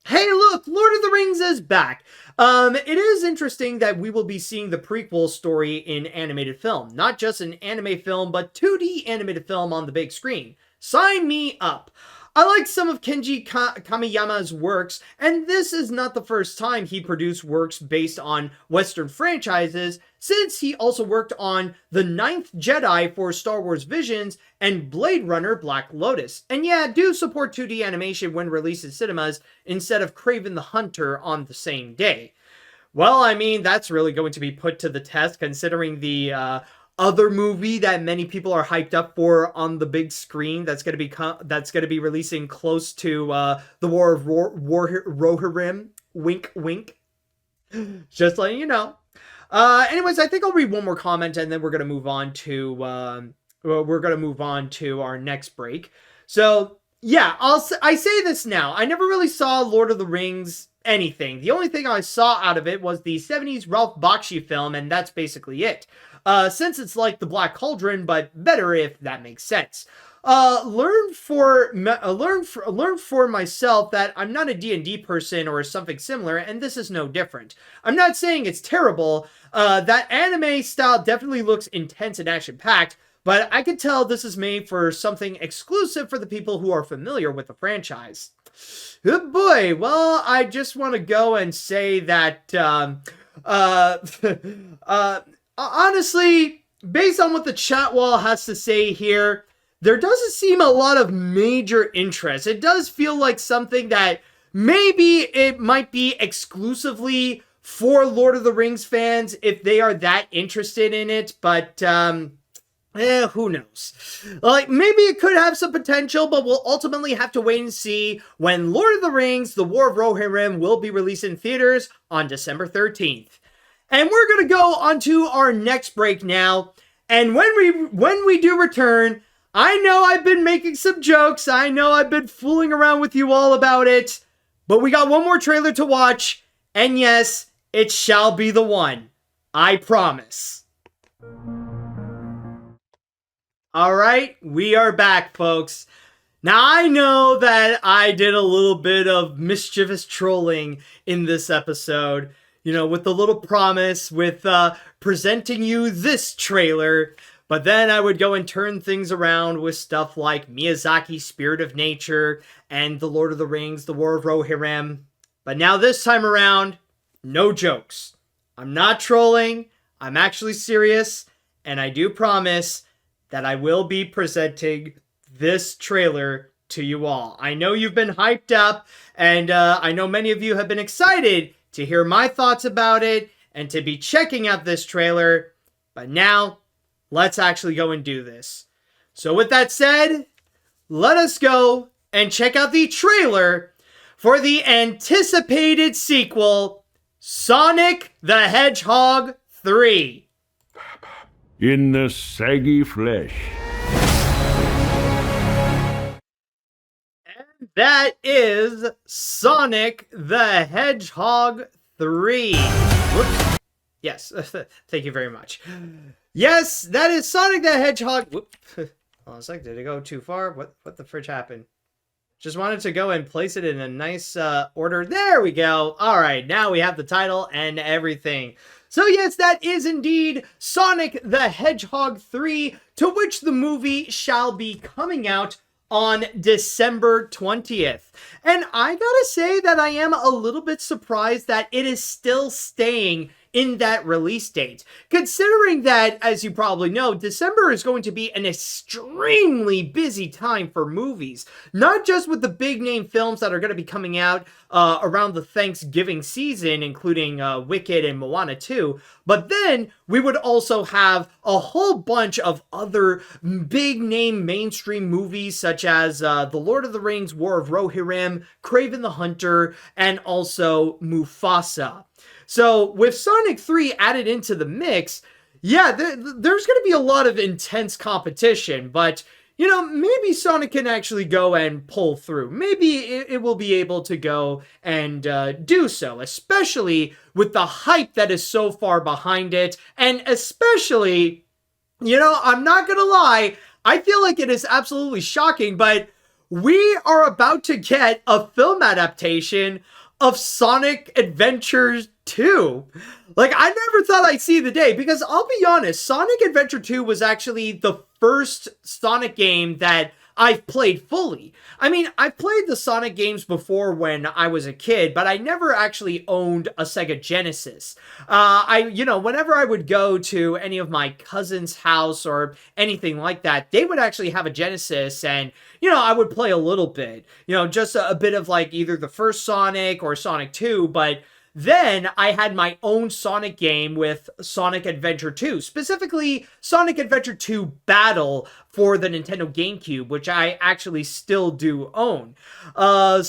Hey, look, Lord of the Rings is back. It is interesting that we will be seeing the prequel story in animated film. Not just an anime film, but 2D animated film on the big screen. Sign me up. I like some of Kenji Kamiyama's works, and this is not the first time he produced works based on Western franchises, since he also worked on The Ninth Jedi for Star Wars Visions and Blade Runner Black Lotus. And yeah, do support 2D animation when released in cinemas instead of Kraven the Hunter on the same day. Well, I mean, that's really going to be put to the test considering the other movie that many people are hyped up for on the big screen that's going to be releasing close to the War of Rohirrim. Wink, wink. Just letting you know. Anyways, I think I'll read one more comment and then we're going to move on to our next break. So yeah, I say this now. I never really saw Lord of the Rings anything. The only thing I saw out of it was the 70s Ralph Bakshi film, and that's basically it. Since it's like the Black Cauldron, but better if that makes sense. Learn for myself that I'm not a D&D person or something similar, and this is no different. I'm not saying it's terrible. That anime style definitely looks intense and action-packed, but I can tell this is made for something exclusive for the people who are familiar with the franchise. Good boy. Well, I just want to go and say that, honestly, based on what the chat wall has to say here, there doesn't seem a lot of major interest. It does feel like something that maybe it might be exclusively for Lord of the Rings fans if they are that interested in it, but who knows? Like, maybe it could have some potential, but we'll ultimately have to wait and see when Lord of the Rings, The War of Rohirrim will be released in theaters on December 13th. And we're going to go on to our next break now. And when we do return, I know I've been making some jokes. I know I've been fooling around with you all about it. But we got one more trailer to watch. And yes, it shall be the one. I promise. Alright, we are back, folks. Now, I know that I did a little bit of mischievous trolling in this episode, you know, with the little promise, with presenting you this trailer, but then I would go and turn things around with stuff like Miyazaki's Spirit of Nature and The Lord of the Rings, The War of Rohirrim. But now this time around, no jokes. I'm not trolling, I'm actually serious, and I do promise that I will be presenting this trailer to you all. I know you've been hyped up, and I know many of you have been excited to hear my thoughts about it and to be checking out this trailer, but now let's actually go and do this. So with that said, let us go and check out the trailer for the anticipated sequel, Sonic the Hedgehog 3. In the saggy flesh. And that is Sonic the Hedgehog 3. Whoops. Yes, thank you very much. Yes, that is Sonic the Hedgehog. Whoop. Hold on a sec, did it go too far? What the fridge happened? Just wanted to go and place it in a nice order. There we go. All right, now we have the title and everything. So yes, that is indeed Sonic the Hedgehog 3, to which the movie shall be coming out on December 20th. And I gotta say that I am a little bit surprised that it is still staying in that release date, considering that, as you probably know, December is going to be an extremely busy time for movies, not just with the big name films that are going to be coming out around the Thanksgiving season, including Wicked and Moana 2, but then we would also have a whole bunch of other big name mainstream movies such as The Lord of the Rings, War of Rohirrim, Kraven the Hunter, and also Mufasa. So with Sonic 3 added into the mix, yeah, there's going to be a lot of intense competition, but, you know, maybe Sonic can actually go and pull through. Maybe it will be able to go and do so, especially with the hype that is so far behind it, and especially, you know, I'm not going to lie, I feel like it is absolutely shocking, but we are about to get a film adaptation of Sonic Adventures 2. Like, I never thought I'd see the day, because I'll be honest, Sonic Adventure 2 was actually the first Sonic game that I've played fully. I mean, I've played the Sonic games before when I was a kid, but I never actually owned a Sega Genesis. Whenever I would go to any of my cousin's house or anything like that, they would actually have a Genesis, and, you know, I would play a little bit, you know, just a bit of like either the first Sonic or Sonic 2, but then I had my own Sonic game with Sonic Adventure 2, specifically Sonic Adventure 2 Battle for the Nintendo GameCube, which I actually still do own. That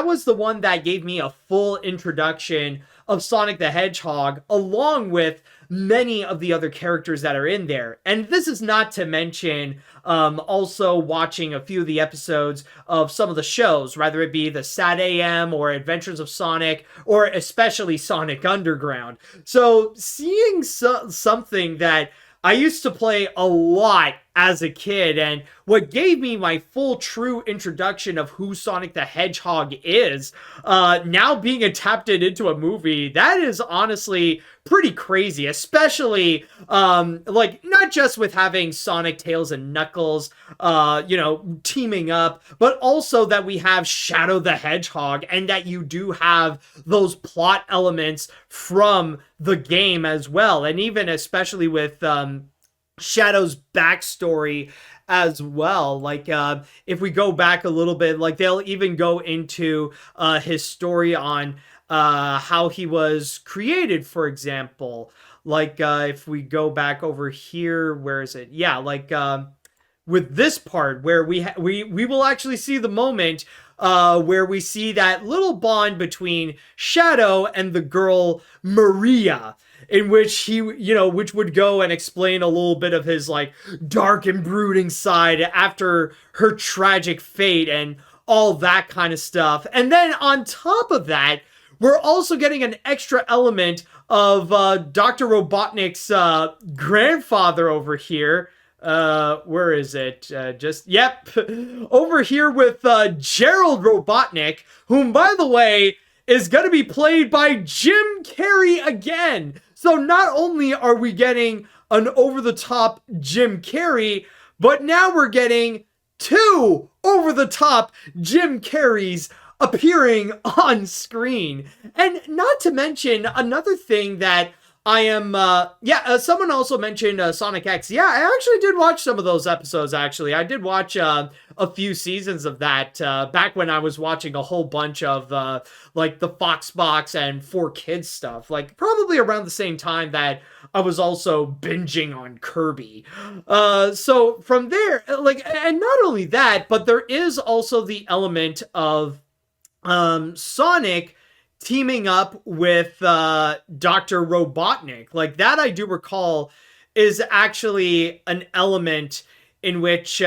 was the one that gave me a full introduction of Sonic the Hedgehog, along with many of the other characters that are in there. And this is not to mention also watching a few of the episodes of some of the shows, whether it be the Sad AM or Adventures of Sonic, or especially Sonic Underground. So seeing something that I used to play a lot as a kid, and what gave me my full true introduction of who Sonic the Hedgehog is, now being adapted into a movie, that is honestly pretty crazy, especially, not just with having Sonic, Tails, and Knuckles, teaming up, but also that we have Shadow the Hedgehog, and that you do have those plot elements from the game as well, and even especially with, Shadow's backstory as well. Like, if we go back a little bit, like, they'll even go into his story on how he was created, for example. Like, if we go back over here, where is it? Yeah, like, with this part where we will actually see the moment where we see that little bond between Shadow and the girl Maria, in which he, which would go and explain a little bit of his like dark and brooding side after her tragic fate and all that kind of stuff. And then on top of that, we're also getting an extra element of Dr. Robotnik's grandfather over here. Where is it? Yep. Over here with Gerald Robotnik, whom, by the way, is going to be played by Jim Carrey again. So not only are we getting an over-the-top Jim Carrey, but now we're getting two over-the-top Jim Carreys appearing on screen. And not to mention, another thing that I am, someone also mentioned Sonic X. Yeah, I actually did watch some of those episodes, actually. I did watch a few seasons of that back when I was watching a whole bunch of, like, the Fox Box and 4Kids stuff. Like, probably around the same time that I was also binging on Kirby. So, from there, like, and not only that, but there is also the element of Sonic teaming up with Dr. Robotnik. Like, that I do recall is actually an element in which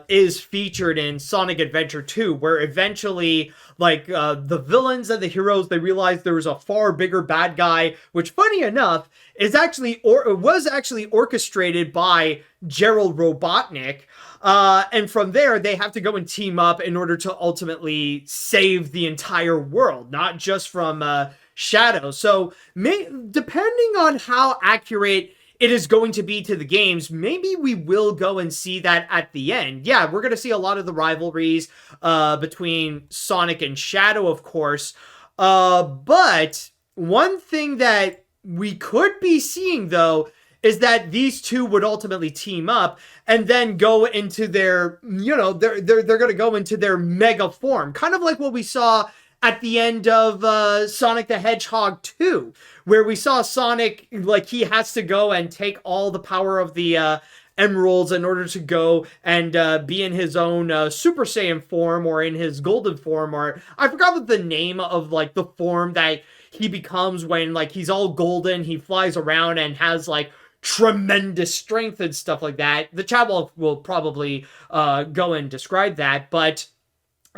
is featured in Sonic Adventure 2, where eventually, like, the villains and the heroes, they realized there was a far bigger bad guy, which, funny enough, is actually, was actually orchestrated by Gerald Robotnik. And from there, they have to go and team up in order to ultimately save the entire world, not just from Shadow. So, depending on how accurate it is going to be to the games, maybe we will go and see that at the end. Yeah, we're going to see a lot of the rivalries between Sonic and Shadow, of course. But one thing that we could be seeing, though, is that these two would ultimately team up and then go into their, they're going to go into their mega form. Kind of like what we saw at the end of Sonic the Hedgehog 2, where we saw Sonic, like, he has to go and take all the power of the emeralds in order to go and be in his own Super Saiyan form, or in his golden form, or I forgot what the name of, like, the form that he becomes when, like, he's all golden, he flies around and has, like, tremendous strength and stuff like that. The chat will probably go and describe that, but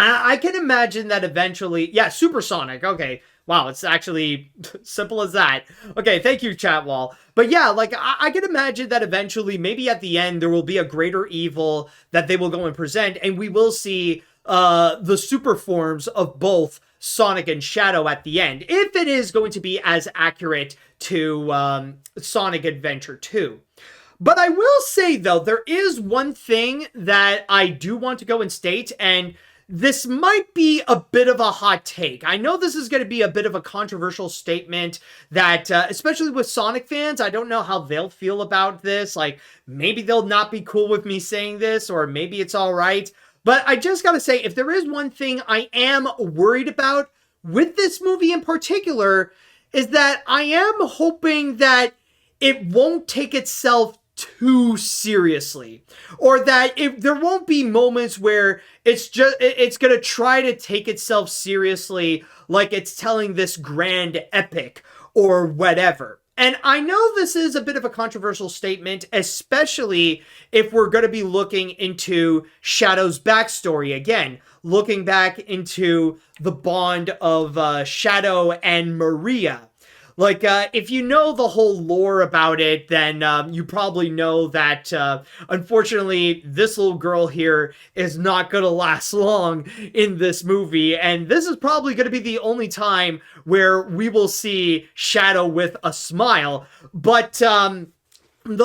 I can imagine that eventually, yeah, Supersonic, okay, wow, it's actually simple as that. Okay, thank you, chat wall. But yeah, like, I can imagine that eventually, maybe at the end, there will be a greater evil that they will go and present, and we will see the super forms of both Sonic and Shadow at the end, if it is going to be as accurate to Sonic Adventure 2. But I will say, though, there is one thing that I do want to go and state, and this might be a bit of a hot take. I know this is going to be a bit of a controversial statement that, especially with Sonic fans, I don't know how they'll feel about this. Like, maybe they'll not be cool with me saying this, or maybe it's all right. But I just gotta say, if there is one thing I am worried about with this movie in particular, is that I am hoping that it won't take itself too seriously, or that there won't be moments where it's gonna try to take itself seriously, like it's telling this grand epic or whatever. And I know this is a bit of a controversial statement, especially if we're going to be looking into Shadow's backstory again, looking back into the bond of Shadow and Maria. Like, if you know the whole lore about it, then you probably know that, unfortunately, this little girl here is not going to last long in this movie, and this is probably going to be the only time where we will see Shadow with a smile. But the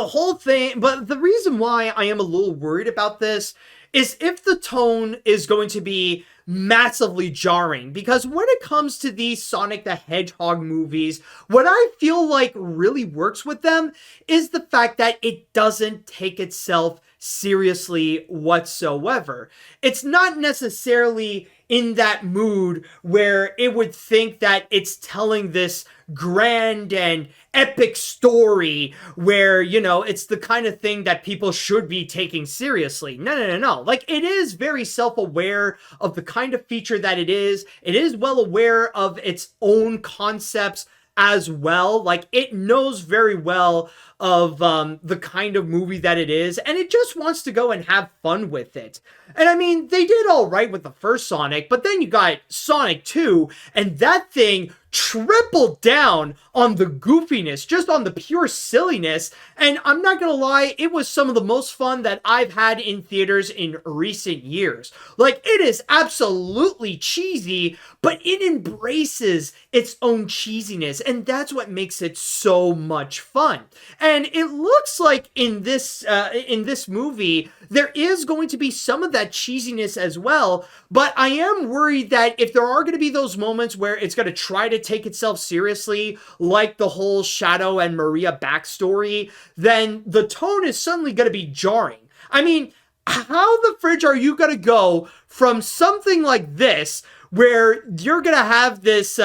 whole thing, but the reason why I am a little worried about this is if the tone is going to be massively jarring, because when it comes to these Sonic the Hedgehog movies, what I feel like really works with them is the fact that it doesn't take itself seriously whatsoever. It's not necessarily in that mood where it would think that it's telling this grand and epic story where, you know, it's the kind of thing that people should be taking seriously. No. Like, it is very self-aware of the kind of feature that it is. It is well aware of its own concepts as well. Like, it knows very well of the kind of movie that it is, and it just wants to go and have fun with it. And I mean, they did all right with the first Sonic, but then you got Sonic 2, and that thing tripled down on the goofiness, just on the pure silliness. And I'm not gonna lie, it was some of the most fun that I've had in theaters in recent years. Like, it is absolutely cheesy, but it embraces its own cheesiness, and that's what makes it so much fun. And it looks like in this movie, there is going to be some of that cheesiness as well, but I am worried that if there are going to be those moments where it's going to try to take itself seriously, like the whole Shadow and Maria backstory, then the tone is suddenly going to be jarring. I mean, how the fridge are you going to go from something like this, where you're gonna have this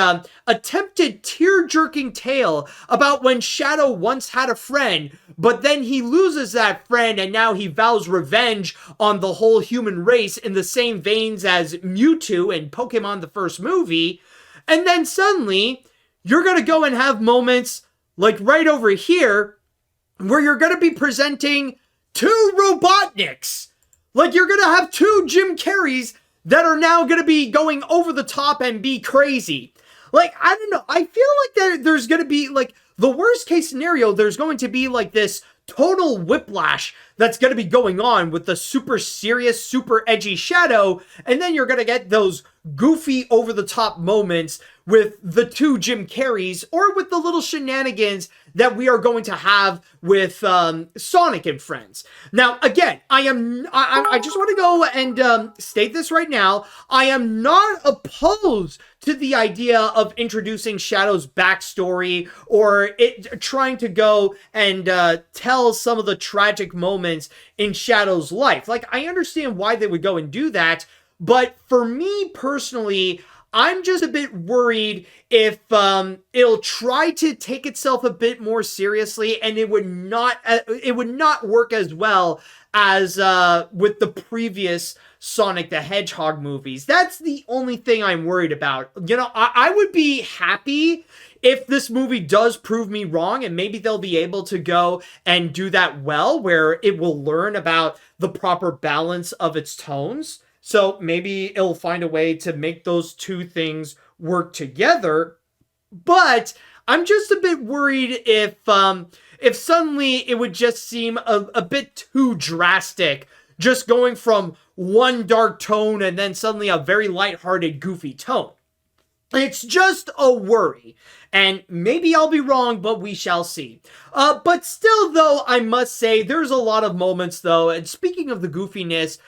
attempted tear-jerking tale about when Shadow once had a friend, but then he loses that friend and now he vows revenge on the whole human race in the same veins as Mewtwo in Pokemon the first movie, and then suddenly you're gonna go and have moments like right over here where you're gonna be presenting two Robotniks. Like, you're gonna have two Jim Carreys that are now going to be going over the top and be crazy. Like, I don't know. I feel like there's going to be, like, the worst case scenario, there's going to be, like, this total whiplash that's going to be going on with the super serious, super edgy Shadow, and then you're going to get those goofy, over-the-top moments with the two Jim Carreys, or with the little shenanigans that we are going to have with Sonic and friends. Now, again, I just want to go and state this right now. I am not opposed to the idea of introducing Shadow's backstory, or it trying to go and tell some of the tragic moments in Shadow's life. Like, I understand why they would go and do that, but for me personally, I'm just a bit worried if it'll try to take itself a bit more seriously, and it would not work as well as with the previous Sonic the Hedgehog movies. That's the only thing I'm worried about. You know, I would be happy if this movie does prove me wrong, and maybe they'll be able to go and do that well, where it will learn about the proper balance of its tones. So maybe it'll find a way to make those two things work together. But I'm just a bit worried if suddenly it would just seem a bit too drastic, just going from one dark tone and then suddenly a very lighthearted, goofy tone. It's just a worry. And maybe I'll be wrong, but we shall see. But still, though, I must say, there's a lot of moments, though, and speaking of the goofiness,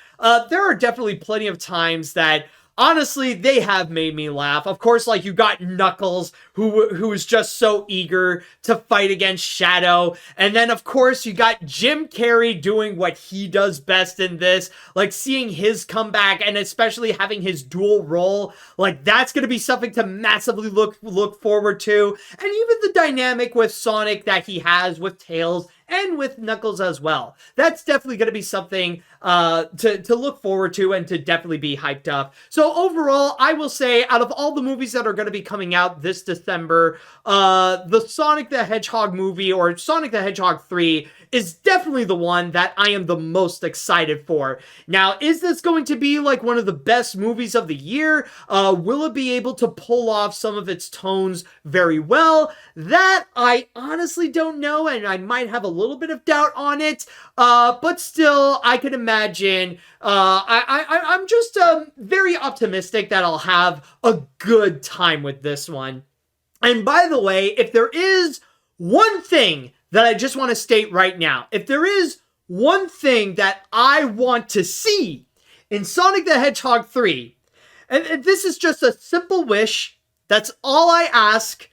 there are definitely plenty of times that, honestly, they have made me laugh. Of course, like, you got Knuckles, who is just so eager to fight against Shadow. And then, of course, you got Jim Carrey doing what he does best in this. Like, seeing his comeback, and especially having his dual role. Like, that's going to be something to massively look forward to. And even the dynamic with Sonic that he has with Tails and with Knuckles as well. That's definitely going to be something to look forward to and to definitely be hyped up. So overall, I will say, out of all the movies that are going to be coming out this December, the Sonic the Hedgehog movie, or Sonic the Hedgehog 3, is definitely the one that I am the most excited for. Now, is this going to be like one of the best movies of the year? Will it be able to pull off some of its tones very well? That I honestly don't know, and I might have a little bit of doubt on it. But still, I can imagine. I'm just very optimistic that I'll have a good time with this one. And by the way, if there is one thing that I just want to state right now, if there is one thing that I want to see in Sonic the Hedgehog 3, and this is just a simple wish, that's all I ask,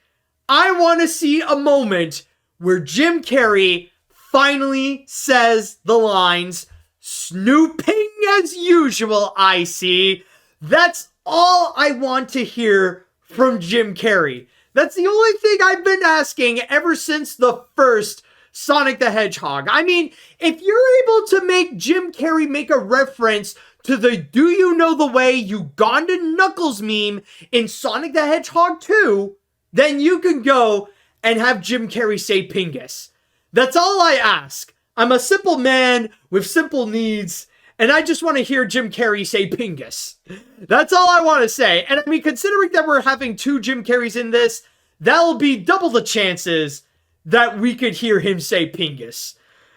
I want to see a moment where Jim Carrey finally says the lines, Snooping as usual, I see. That's all I want to hear from Jim Carrey. That's the only thing I've been asking ever since the first Sonic the Hedgehog. I mean, if you're able to make Jim Carrey make a reference to the "Do you know the way Ugandan Knuckles" meme in Sonic the Hedgehog 2, then you can go and have Jim Carrey say Pingus. That's all I ask. I'm a simple man with simple needs, and I just want to hear Jim Carrey say Pingus. That's all I want to say. And I mean, considering that we're having 2 Jim Carreys in this, that'll be double the chances that we could hear him say Pingus.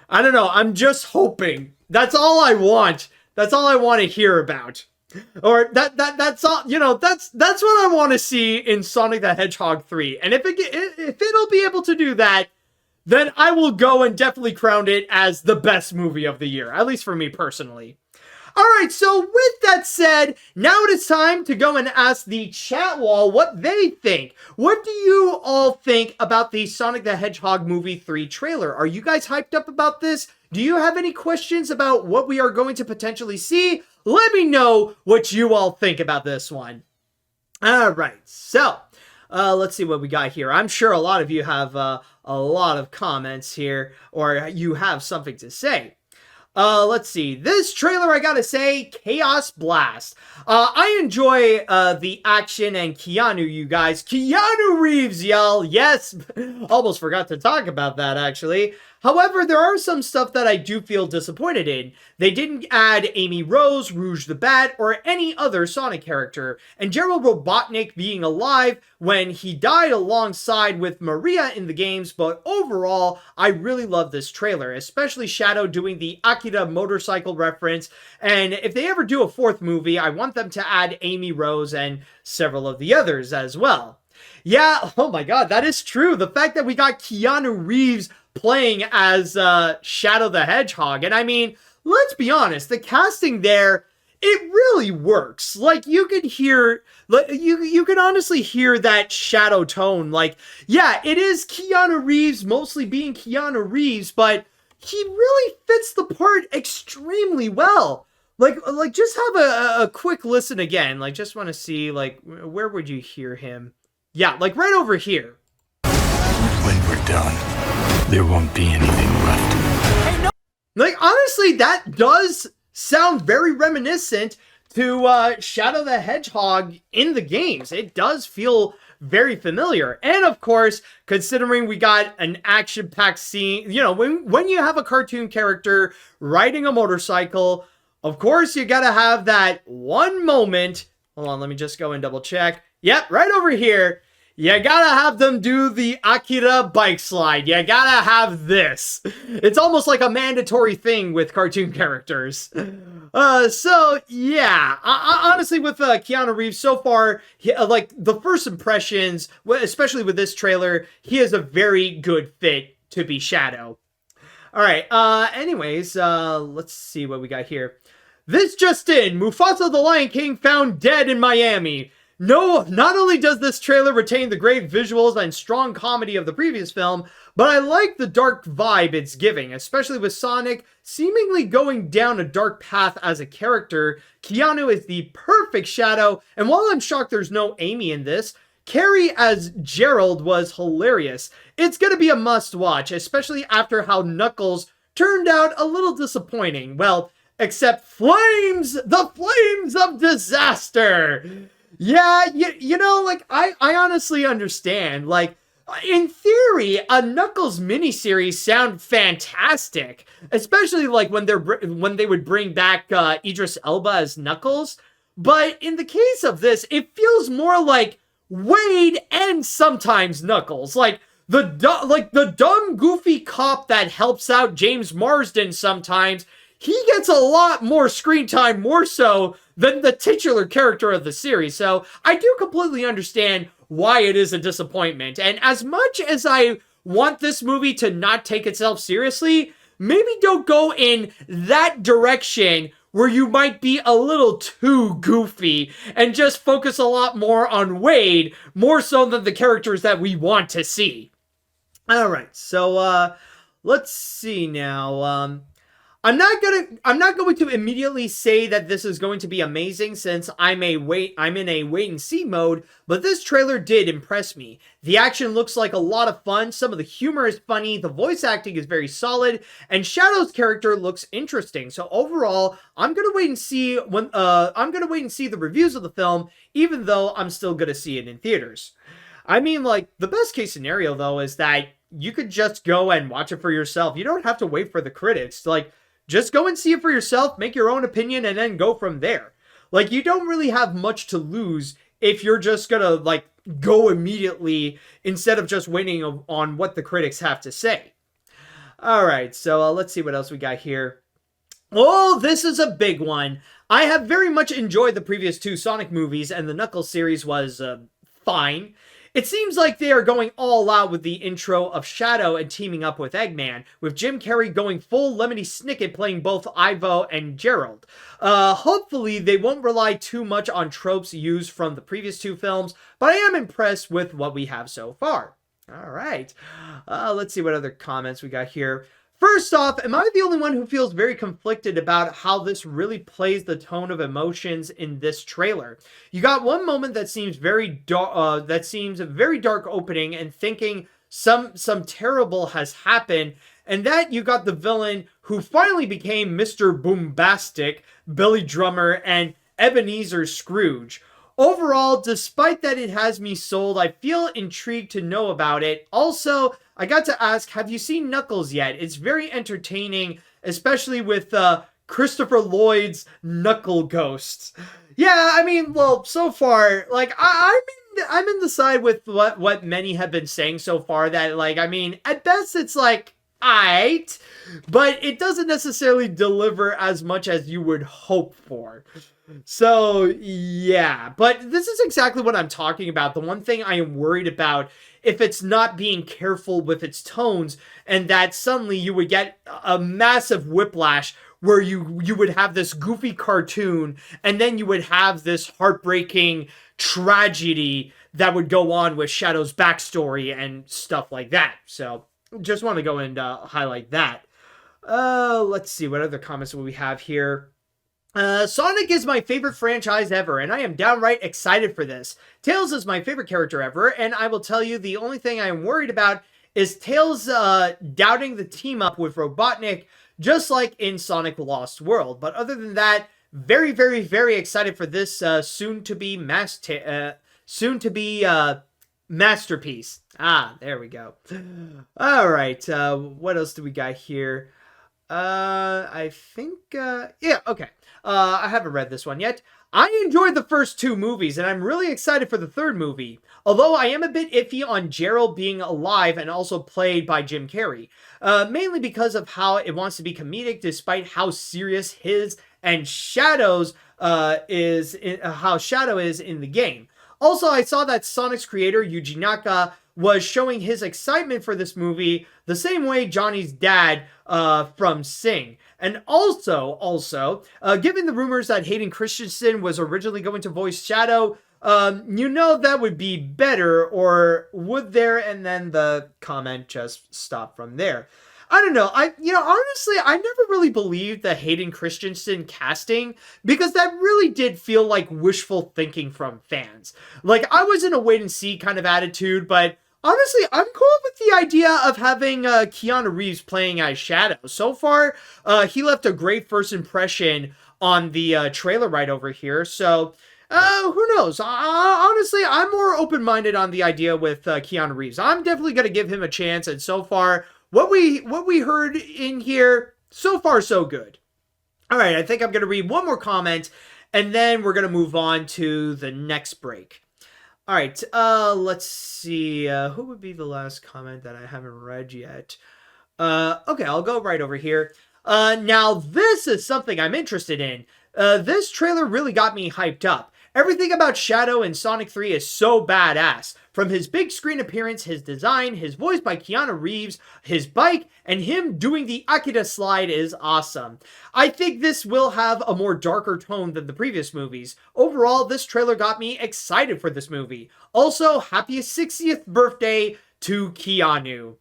I don't know. I'm just hoping. That's all I want. That's all I want to hear about. Or that's all, you know, that's what I want to see in Sonic the Hedgehog 3. And if it'll be able to do that, then I will go and definitely crown it as the best movie of the year, at least for me personally. Alright, so with that said, now it is time to go and ask the chat wall what they think. What do you all think about the Sonic the Hedgehog movie 3 trailer? Are you guys hyped up about this? Do you have any questions about what we are going to potentially see? Let me know what you all think about this one. Alright, so let's see what we got here. I'm sure a lot of you have a lot of comments here, or you have something to say. Let's see. This trailer, I gotta say, Chaos Blast. I enjoy the action and Keanu, you guys. Keanu Reeves, y'all. Yes, almost forgot to talk about that, actually. However, there are some stuff that I do feel disappointed in. They didn't add Amy Rose, Rouge the Bat, or any other Sonic character. And Gerald Robotnik being alive when he died alongside with Maria in the games, but overall, I really love this trailer, especially Shadow doing the Akira motorcycle reference. And if they ever do a 4th movie, I want them to add Amy Rose and several of the others as well. Yeah, oh my god, that is true. The fact that we got Keanu Reeves playing as Shadow the Hedgehog. And I mean, let's be honest, the casting there, it really works. Like, you could hear, you can honestly hear that Shadow tone. Like, yeah, it is Keanu Reeves mostly being Keanu Reeves, but he really fits the part extremely well. Like just have a quick listen again. Like, just want to see, like, where would you hear him? Yeah, like right over here. When we're done, there won't be anything left. Hey, no. Like, honestly, that does sound very reminiscent to Shadow the Hedgehog in the games. It does feel very familiar. And of course, considering we got an action-packed scene, you know, when you have a cartoon character riding a motorcycle, of course you gotta have that one moment. Hold on, let me just go and double check. Yep, right over here. You gotta have them do the Akira bike slide. You gotta have this. It's almost like a mandatory thing with cartoon characters. So, yeah. Honestly, with Keanu Reeves, so far, like, the first impressions, especially with this trailer, he is a very good fit to be Shadow. Alright, anyways, let's see what we got here. This just in, Mufasa the Lion King found dead in Miami. No, not only does this trailer retain the great visuals and strong comedy of the previous film, but I like the dark vibe it's giving, especially with Sonic seemingly going down a dark path as a character. Keanu is the perfect Shadow, and while I'm shocked there's no Amy in this, Carrie as Gerald was hilarious. It's gonna be a must-watch, especially after how Knuckles turned out a little disappointing. Well, except flames! The flames of disaster! Yeah, you know, like, I honestly understand. Like, in theory, a Knuckles miniseries sound fantastic. Especially, like, when they would bring back Idris Elba as Knuckles. But in the case of this, it feels more like Wade and sometimes Knuckles. Like, the dumb, goofy cop that helps out James Marsden sometimes, he gets a lot more screen time, more so than the titular character of the series. So I do completely understand why it is a disappointment. And as much as I want this movie to not take itself seriously, maybe don't go in that direction where you might be a little too goofy and just focus a lot more on Wade, more so than the characters that we want to see. All right, so let's see now. I'm not going to immediately say that this is going to be amazing since I'm in a wait and see mode, but this trailer did impress me. The action looks like a lot of fun, some of the humor is funny, the voice acting is very solid, and Shadow's character looks interesting. So overall, I'm going to wait and see the reviews of the film, even though I'm still going to see it in theaters. I mean, like, the best case scenario though is that you could just go and watch it for yourself. You don't have to wait for the critics. Like, just go and see it for yourself, make your own opinion, and then go from there. Like, you don't really have much to lose if you're just gonna, like, go immediately instead of just waiting on what the critics have to say. Alright, so let's see what else we got here. Oh, this is a big one. I have very much enjoyed the previous two Sonic movies, and the Knuckles series was fine. It seems like they are going all out with the intro of Shadow and teaming up with Eggman, with Jim Carrey going full Lemony Snicket playing both Ivo and Gerald. Hopefully they won't rely too much on tropes used from the previous two films, but I am impressed with what we have so far. Alright, let's see what other comments we got here. First off, am I the only one who feels very conflicted about how this really plays the tone of emotions in this trailer? You got one moment that seems very dark opening and thinking some terrible has happened, and that you got the villain who finally became Mr. Boombastic, Billy Drummer, and Ebenezer Scrooge. Overall, despite that it has me sold, I feel intrigued to know about it. Also, I got to ask, have you seen Knuckles yet? It's very entertaining, especially with Christopher Lloyd's Knuckle Ghosts. Yeah, I mean, well, so far, like, I'm in the side with what many have been saying so far, that, like, I mean, at best it's like, aight, but it doesn't necessarily deliver as much as you would hope for. So, yeah, but this is exactly what I'm talking about. The one thing I am worried about, if it's not being careful with its tones, and that suddenly you would get a massive whiplash where you would have this goofy cartoon, and then you would have this heartbreaking tragedy that would go on with Shadow's backstory and stuff like that. So, just want to go and highlight that. Let's see, what other comments will we have here? Sonic is my favorite franchise ever, and I am downright excited for this. Tails is my favorite character ever, and I will tell you the only thing I am worried about is Tails doubting the team up with Robotnik, just like in Sonic the Lost World. But other than that, very, very, very excited for this soon-to-be masterpiece. Ah, there we go. Alright, what else do we got here? I think, yeah, okay. I haven't read this one yet. I enjoyed the first two movies, and I'm really excited for the third movie. Although I am a bit iffy on Gerald being alive and also played by Jim Carrey. Mainly because of how it wants to be comedic, despite how serious his and Shadow's how Shadow is in the game. Also, I saw that Sonic's creator, Yuji Naka, was showing his excitement for this movie the same way Johnny's dad from Sing. And also, given the rumors that Hayden Christensen was originally going to voice Shadow, you know that would be better, or would there? And then the comment just stopped from there. I don't know. Honestly, I never really believed the Hayden Christensen casting, because that really did feel like wishful thinking from fans. Like, I was in a wait and see kind of attitude, but honestly, I'm cool with the idea of having Keanu Reeves playing as Shadow. So far, he left a great first impression on the trailer right over here, so who knows? Honestly, I'm more open-minded on the idea with Keanu Reeves. I'm definitely going to give him a chance, and so far, what we heard in here, so far so good. Alright, I think I'm going to read one more comment, and then we're going to move on to the next break. Alright, let's see, who would be the last comment that I haven't read yet? Okay, I'll go right over here. Now this is something I'm interested in. This trailer really got me hyped up. Everything about Shadow in Sonic 3 is so badass. From his big screen appearance, his design, his voice by Keanu Reeves, his bike, and him doing the Akita slide is awesome. I think this will have a more darker tone than the previous movies. Overall, this trailer got me excited for this movie. Also, happy 60th birthday to Keanu.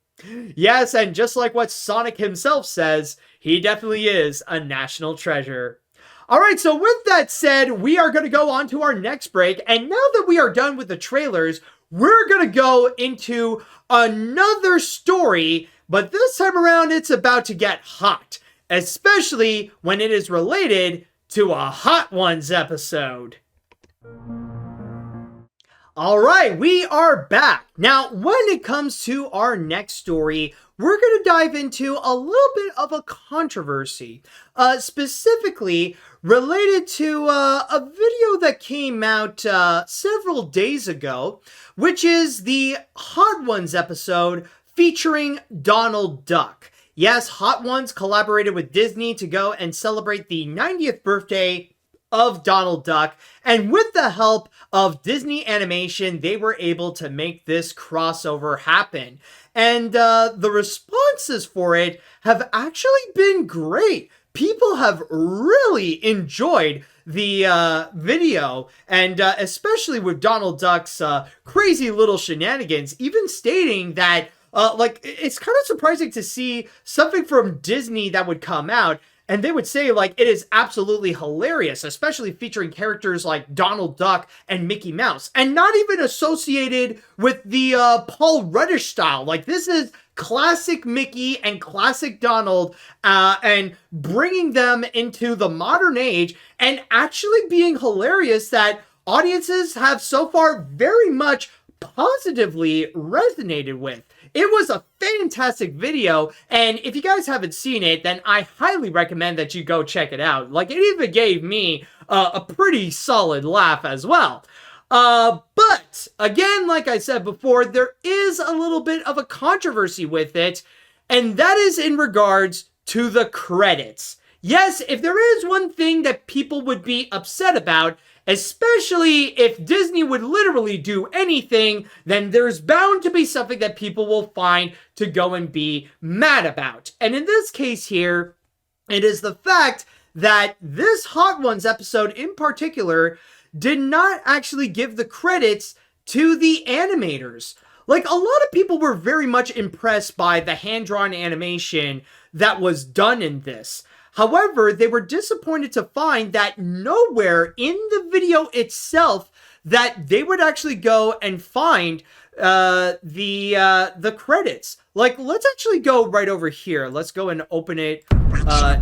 Yes, and just like what Sonic himself says, he definitely is a national treasure. Alright, so with that said, we are going to go on to our next break, and now that we are done with the trailers, we're going to go into another story, but this time around it's about to get hot, especially when it is related to a Hot Ones episode. Alright, we are back. Now, when it comes to our next story, we're going to dive into a little bit of a controversy, specifically related to a video that came out several days ago, which is the Hot Ones episode featuring Donald Duck. Yes, Hot Ones collaborated with Disney to go and celebrate the 90th birthday of Donald Duck, and with the help of Disney Animation, they were able to make this crossover happen. And the responses for it have actually been great. People have really enjoyed the video, and especially with Donald Duck's crazy little shenanigans, even stating that it's kind of surprising to see something from Disney that would come out and they would say, like, it is absolutely hilarious, especially featuring characters like Donald Duck and Mickey Mouse, and not even associated with the Paul Rudd style. Like, this is classic Mickey and classic Donald, and bringing them into the modern age, and actually being hilarious that audiences have so far very much positively resonated with. It was a fantastic video, and if you guys haven't seen it, then I highly recommend that you go check it out. Like, it even gave me a pretty solid laugh as well. But, again, like I said before, there is a little bit of a controversy with it, and that is in regards to the credits. Yes, if there is one thing that people would be upset about, especially if Disney would literally do anything, then there's bound to be something that people will find to go and be mad about. And in this case here, it is the fact that this Hot Ones episode in particular did not actually give the credits to the animators. Like, a lot of people were very much impressed by the hand-drawn animation that was done in this. However, they were disappointed to find that nowhere in the video itself that they would actually go and find the credits. Like, let's actually go right over here. Let's go and open it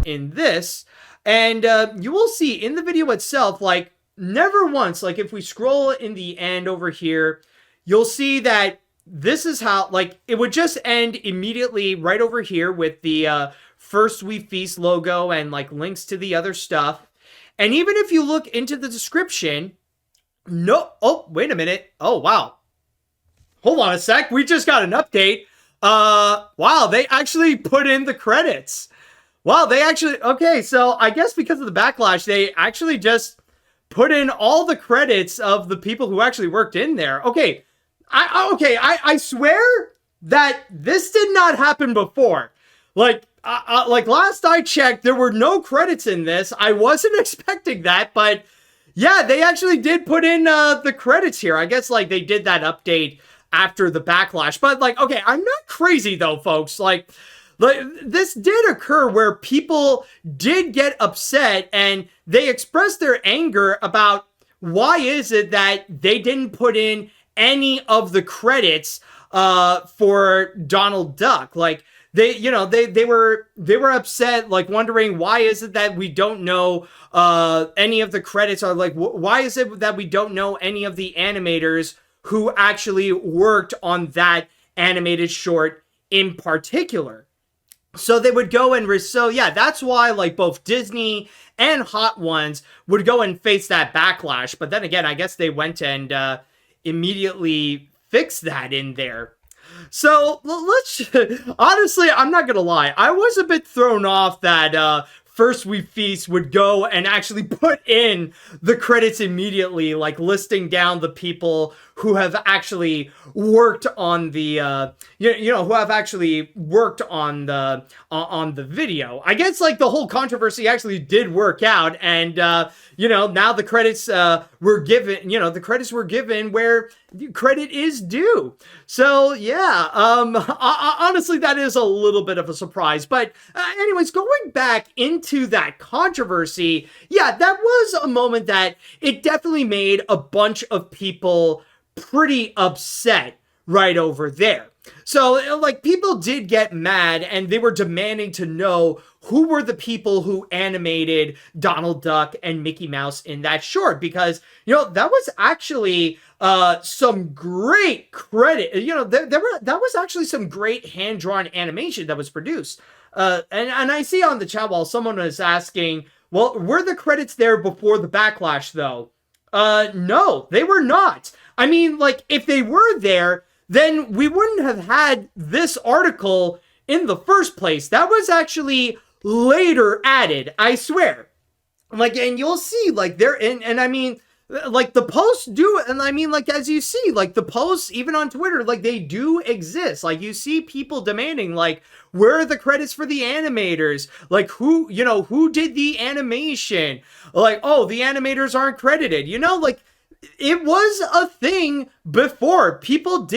in this. And you will see in the video itself, like, never once, like, if we scroll in the end over here, you'll see that this is how, like, it would just end immediately right over here with the First We Feast logo and like links to the other stuff. And even if you look into the description, wait a minute. Oh, wow. Hold on a sec. We just got an update. Wow, they actually put in the credits. Wow, they actually, okay, so I guess because of the backlash, they actually just put in all the credits of the people who actually worked in there. Okay, I swear that this did not happen before. Like last I checked, there were no credits in this. I wasn't expecting that, but yeah, they actually did put in the credits here. I guess, like, they did that update after the backlash. But, like, okay, I'm not crazy, though, folks. Like, this did occur where people did get upset, and they expressed their anger about why is it that they didn't put in any of the credits for Donald Duck. Like, they were upset, like, wondering why is it that we don't know any of the credits, or like why is it that we don't know any of the animators who actually worked on that animated short in particular. So they would go and so yeah, that's why, like, both Disney and Hot Ones would go and face that backlash. But then again, I guess they went and immediately fixed that in there. So let's honestly, I'm not gonna lie, I was a bit thrown off that First We Feast would go and actually put in the credits immediately, like listing down the people who have actually worked on the who have actually worked on the video. I guess like the whole controversy actually did work out, and now the credits were given. The credits were given where credit is due. So yeah, honestly, that is a little bit of a surprise. But anyways, going back into that controversy, yeah, that was a moment that it definitely made a bunch of people pretty upset right over there. So, like, people did get mad, and they were demanding to know who were the people who animated Donald Duck and Mickey Mouse in that short, because, that was actually some great credit. That was actually some great hand-drawn animation that was produced. And I see on the chat wall, someone was asking, well, were the credits there before the backlash, though? No, they were not. I mean, like, if they were there, then we wouldn't have had this article in the first place. That was actually later added, I swear. Like, and you'll see, like, and I mean, like, the posts do, and I mean, like, as you see, like, the posts, even on Twitter, like, they do exist. Like, you see people demanding, like, where are the credits for the animators? Like, who did the animation? Like, oh, the animators aren't credited. Like, it was a thing before. People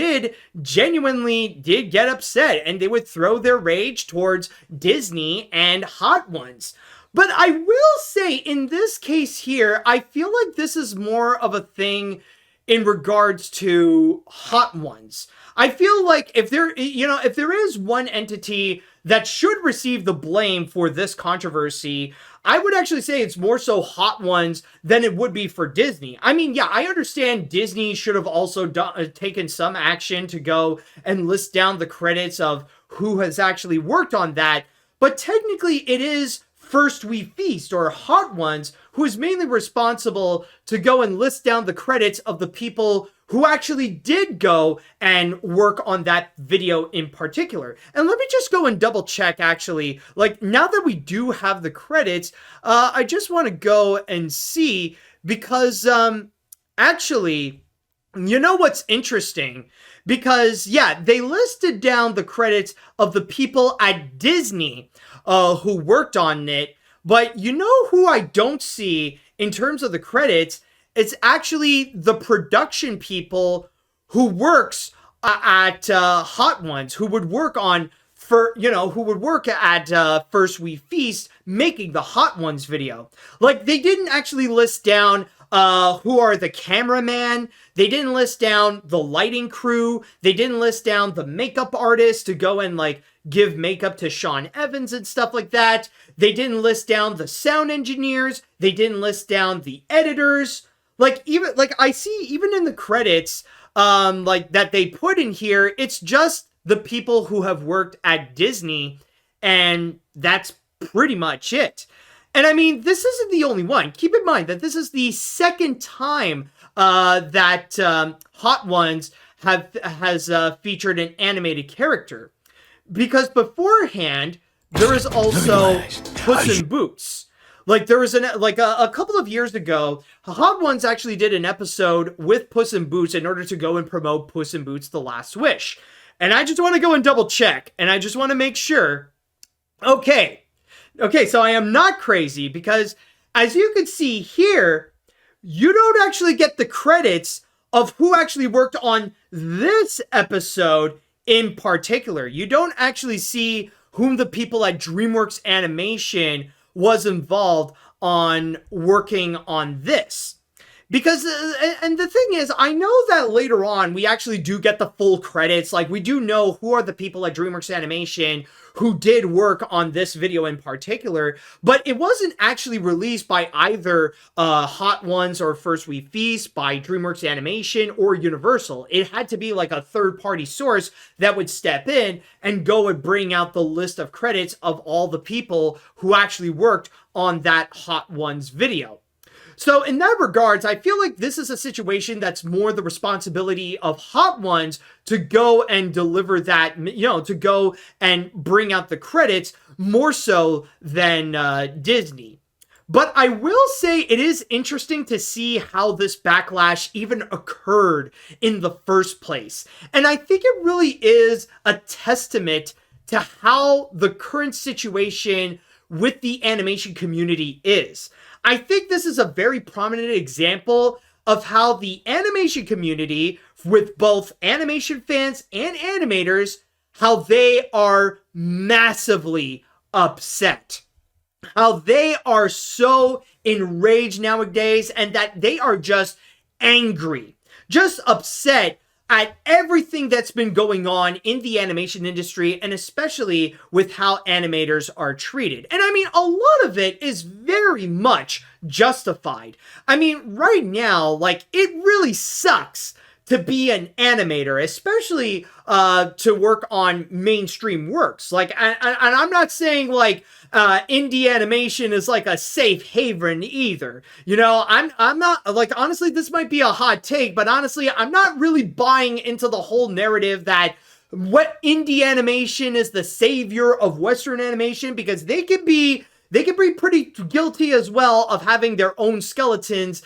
genuinely did get upset, and they would throw their rage towards Disney and Hot Ones. But I will say, in this case here, I feel like this is more of a thing in regards to Hot Ones. I feel like if there is one entity that should receive the blame for this controversy, I would actually say it's more so Hot Ones than it would be for Disney. I mean, yeah, I understand Disney should have also taken some action to go and list down the credits of who has actually worked on that, but technically it is First We Feast, or Hot Ones, who is mainly responsible to go and list down the credits of the people who actually did go and work on that video in particular. And let me just go and double check, actually. Like, now that we do have the credits, I just want to go and see, because actually, what's interesting? Because, yeah, they listed down the credits of the people at Disney who worked on it, but who I don't see in terms of the credits? It's actually the production people who works at Hot Ones, who would work on at First We Feast, making the Hot Ones video. Like, they didn't actually list down who are the cameraman. They didn't list down the lighting crew. They didn't list down the makeup artist to go and, like, give makeup to Sean Evans and stuff like that. They didn't list down the sound engineers. They didn't list down the editors. Like, even, like, I see even in the credits, like, that they put in here, it's just the people who have worked at Disney, and that's pretty much it. And I mean, this isn't the only one. Keep in mind that this is the second time that Hot Ones has featured an animated character. Because beforehand, there is also Puss in Boots. Like, there was a couple of years ago, Hot Ones actually did an episode with Puss in Boots in order to go and promote Puss in Boots: The Last Wish. And I just want to go and double check, and I just want to make sure. Okay, so I am not crazy, because as you can see here, you don't actually get the credits of who actually worked on this episode in particular. You don't actually see whom the people at DreamWorks Animation was involved on working on this. Because, and the thing is, I know that later on, we actually do get the full credits. Like, we do know who are the people at DreamWorks Animation who did work on this video in particular, but it wasn't actually released by either Hot Ones or First We Feast, by DreamWorks Animation or Universal. It had to be like a third-party source that would step in and go and bring out the list of credits of all the people who actually worked on that Hot Ones video. So in that regards, I feel like this is a situation that's more the responsibility of Hot Ones to go and deliver that, to go and bring out the credits more so than Disney. But I will say it is interesting to see how this backlash even occurred in the first place. And I think it really is a testament to how the current situation with the animation community is. I think this is a very prominent example of how the animation community, with both animation fans and animators, how they are massively upset. How they are so enraged nowadays, and that they are just angry, just upset at everything that's been going on in the animation industry, and especially with how animators are treated. And I mean, a lot of it is very much justified. I mean, right now, like, it really sucks to be an animator, especially to work on mainstream works. Like, and I'm not saying like indie animation is like a safe haven either. You know, I'm not, like, honestly, this might be a hot take, but honestly, I'm not really buying into the whole narrative that what indie animation is the savior of Western animation, because they can be pretty guilty as well of having their own skeletons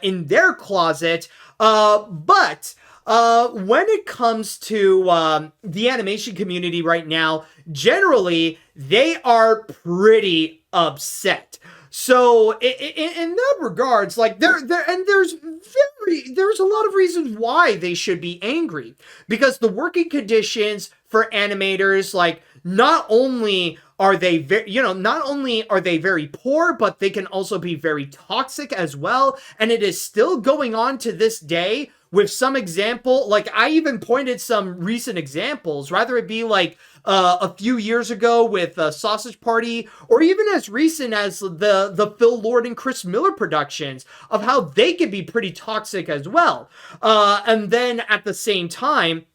in their closet. But when it comes to the animation community right now, generally, they are pretty upset. So in that regards, like, there's a lot of reasons why they should be angry, because the working conditions for animators, like, not only are they very poor, but they can also be very toxic as well. And it is still going on to this day with some example. Like, I even pointed some recent examples, rather it be like a few years ago with Sausage Party, or even as recent as the Phil Lord and Chris Miller productions, of how they can be pretty toxic as well. And then at the same time,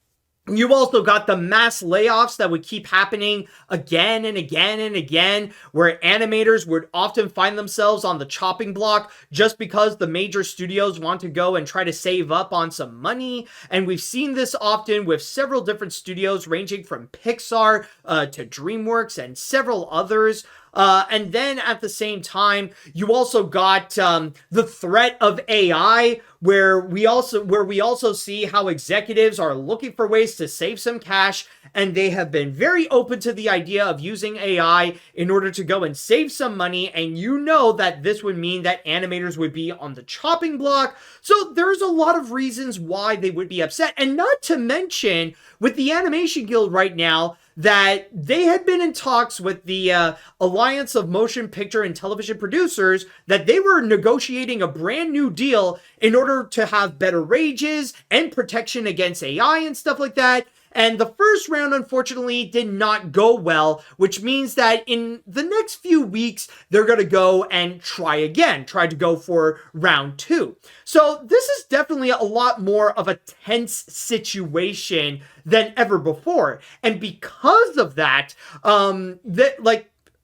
you also got the mass layoffs that would keep happening again and again and again, where animators would often find themselves on the chopping block just because the major studios want to go and try to save up on some money. And we've seen this often with several different studios, ranging from Pixar to DreamWorks and several others. And then at the same time, you also got the threat of AI, where we also see how executives are looking for ways to save some cash, and they have been very open to the idea of using AI in order to go and save some money. And you know that this would mean that animators would be on the chopping block. So there's a lot of reasons why they would be upset. And not to mention, with the Animation Guild right now, that they had been in talks with the Alliance of Motion Picture and Television Producers, that they were negotiating a brand new deal in order to have better wages and protection against AI and stuff like that. And the first round, unfortunately, did not go well, which means that in the next few weeks, they're going to go and try to go for round 2. So this is definitely a lot more of a tense situation than ever before. And because of that,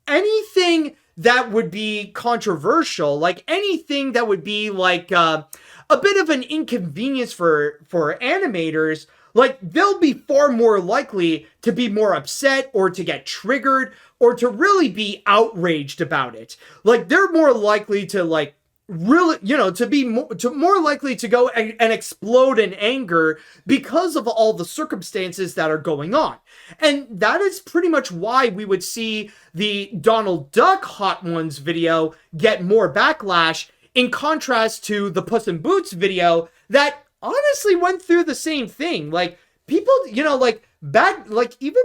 anything that would be controversial, like anything that would be like a bit of an inconvenience for animators, like, they'll be far more likely to be more upset or to get triggered or to really be outraged about it. Like, they're more likely to, like, really, more likely to go and explode in anger because of all the circumstances that are going on. And that is pretty much why we would see the Donald Duck Hot Ones video get more backlash, in contrast to the Puss in Boots video that honestly went through the same thing. Like, people, even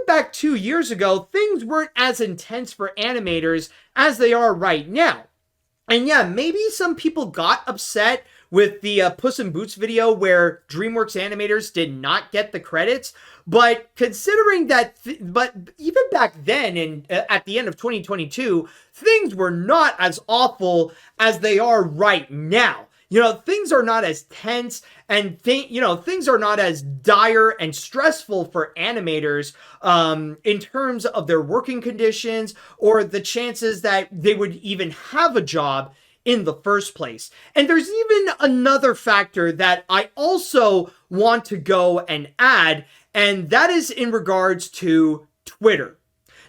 back 2 years ago, things weren't as intense for animators as they are right now. And yeah, maybe some people got upset with the Puss in Boots video where DreamWorks animators did not get the credits, but considering that, but even back then, at the end of 2022, things were not as awful as they are right now. Things are not as tense, and things are not as dire and stressful for animators in terms of their working conditions or the chances that they would even have a job in the first place. And there's even another factor that I also want to go and add, and that is in regards to Twitter.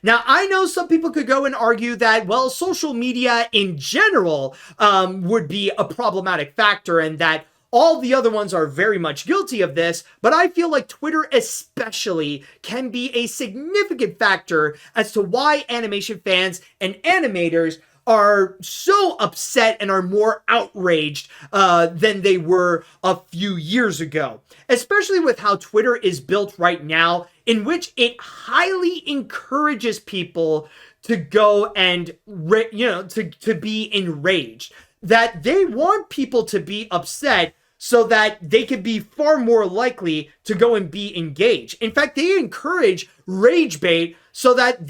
Now, I know some people could go and argue that, well, social media in general would be a problematic factor and that all the other ones are very much guilty of this, but I feel like Twitter especially can be a significant factor as to why animation fans and animators are so upset and are more outraged than they were a few years ago. Especially with how Twitter is built right now, in which it highly encourages people to go and, to be enraged. That they want people to be upset so that they can be far more likely to go and be engaged. In fact, they encourage rage bait so that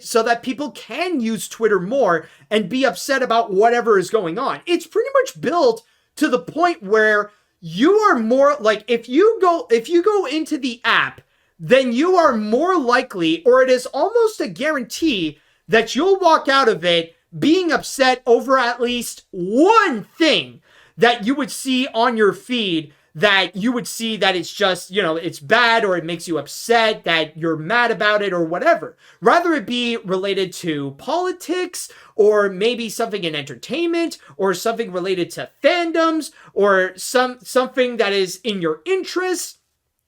so that people can use Twitter more and be upset about whatever is going on. It's pretty much built to the point where you are more like, if you go into the app, then you are more likely, or it is almost a guarantee, that you'll walk out of it being upset over at least one thing that you would see on your feed, that you would see that it's just, it's bad, or it makes you upset, that you're mad about it, or whatever. Rather it be related to politics, or maybe something in entertainment, or something related to fandoms, or something that is in your interest.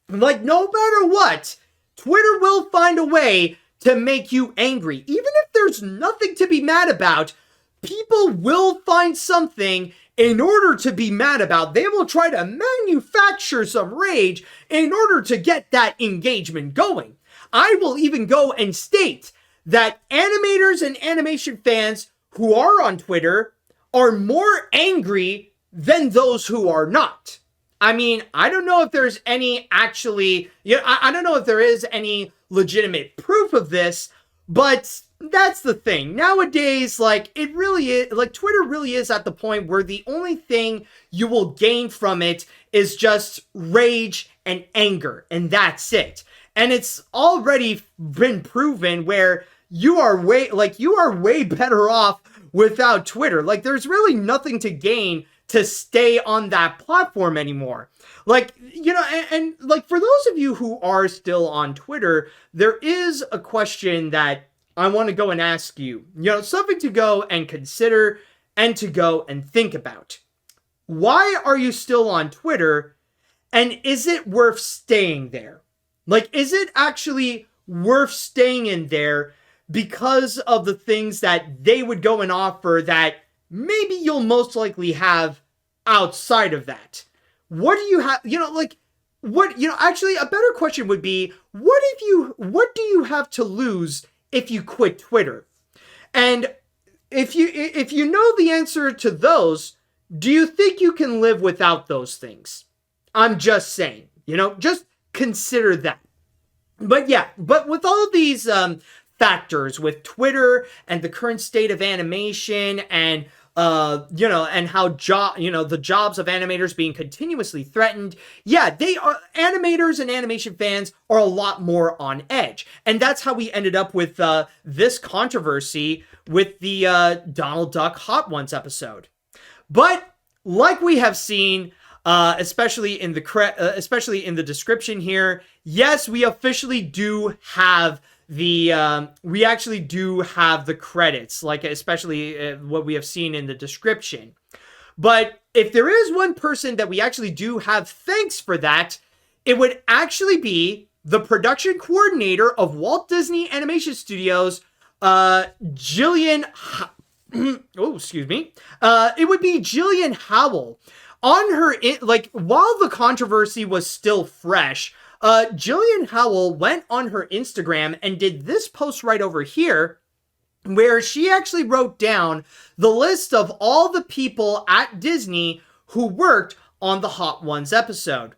Like, no matter what, Twitter will find a way to make you angry. Even if there's nothing to be mad about, people will find something in order to be mad about. They will try to manufacture some rage in order to get that engagement going. I will even go and state that animators and animation fans who are on Twitter are more angry than those who are not. I mean, I don't know if there's any actually, I don't know if there is any legitimate proof of this, but that's the thing. Nowadays, it really is, Twitter really is at the point where the only thing you will gain from it is just rage and anger, and that's it. And it's already been proven where you are way better off without Twitter. There's really nothing to gain to stay on that platform anymore. And for those of you who are still on Twitter, there is a question that I want to go and ask you, something to go and consider and to go and think about. Why are you still on Twitter, and is it worth staying there? Is it actually worth staying in there because of the things that they would go and offer that maybe you'll most likely have outside of that? What do you have, actually a better question would be, what do you have to lose if you quit Twitter? And if you know the answer to those, do you think you can live without those things? I'm just saying, just consider that. But with all these factors, with Twitter and the current state of animation and and how the jobs of animators being continuously threatened. Yeah, animators and animation fans are a lot more on edge. And that's how we ended up with this controversy with the Donald Duck Hot Ones episode. But like we have seen, especially in the description here, yes, we officially do have we actually do have the credits, especially what we have seen in the description. But if there is one person that we actually do have thanks for that, it would actually be the production coordinator of Walt Disney Animation Studios, Jillian. Excuse me. It would be Jillian Howell. On her, while the controversy was still fresh, Jillian Howell went on her Instagram and did this post right over here, where she actually wrote down the list of all the people at Disney who worked on the Hot Ones episode.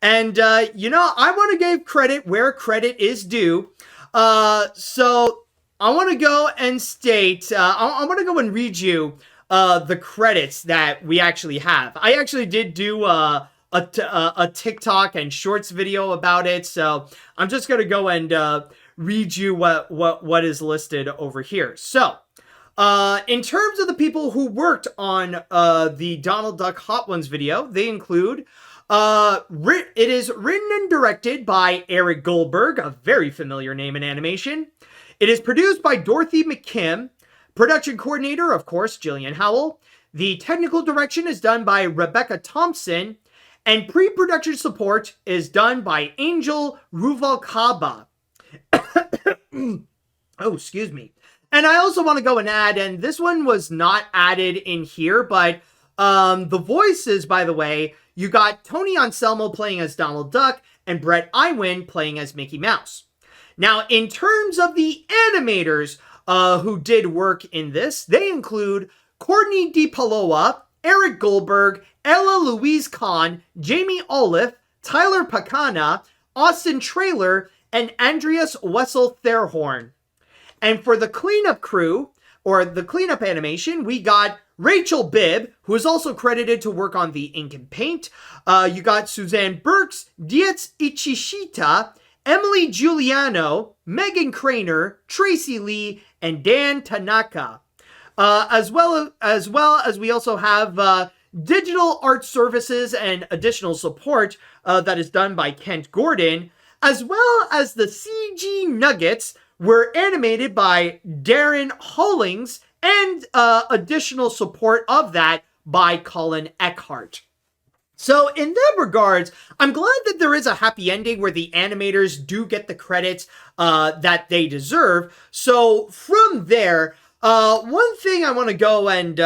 And, I want to give credit where credit is due. So I want to go and state, I want to go and read you the credits that we actually have. I actually did do a TikTok and shorts video about it, so I'm just gonna go and read you what is listed over here. So, in terms of the people who worked on the Donald Duck Hot Ones video, they include it is written and directed by Eric Goldberg, a very familiar name in animation. It is produced by Dorothy McKim. Production coordinator, of course, Jillian Howell. The technical direction is done by Rebecca Thompson. And pre-production support is done by Angel Ruvalcaba. Oh, excuse me. And I also want to go and add, and this one was not added in here, but the voices, by the way, you got Tony Anselmo playing as Donald Duck and Brett Iwin playing as Mickey Mouse. Now, in terms of the animators who did work in this, they include Courtney DiPaloa, Eric Goldberg, Ella Louise Kahn, Jamie Olive, Tyler Pacana, Austin Trailer, and Andreas Wessel Therhorn. And for the cleanup crew, or the cleanup animation, we got Rachel Bibb, who is also credited to work on the ink and paint. You got Suzanne Burks, Dietz Ichishita, Emily Giuliano, Megan Craner, Tracy Lee, and Dan Tanaka. As well as we also have digital art services and additional support that is done by Kent Gordon, as well as the CG nuggets were animated by Darren Hollings, and additional support of that by Colin Eckhart. So in that regards, I'm glad that there is a happy ending where the animators do get the credits that they deserve. So from there, one thing I want to go and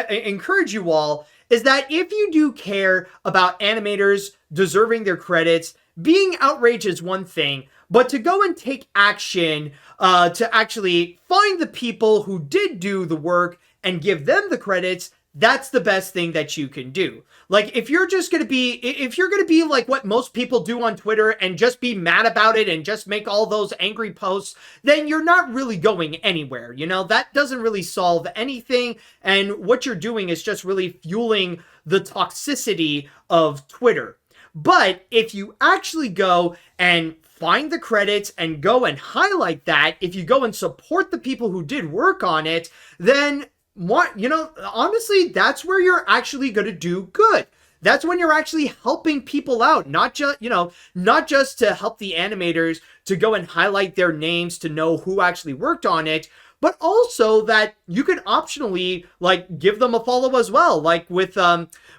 encourage you all is that if you do care about animators deserving their credits, being outraged is one thing, but to go and take action to actually find the people who did do the work and give them the credits, that's the best thing that you can do. Like, if you're going to be like what most people do on Twitter and just be mad about it and just make all those angry posts, then you're not really going anywhere. You know, that doesn't really solve anything. And what you're doing is just really fueling the toxicity of Twitter. But if you actually go and find the credits and go and highlight that, if you go and support the people who did work on it, then honestly, that's where you're actually going to do good. That's when you're actually helping people out, not just to help the animators to go and highlight their names to know who actually worked on it, but also that you can optionally like give them a follow as well. Like with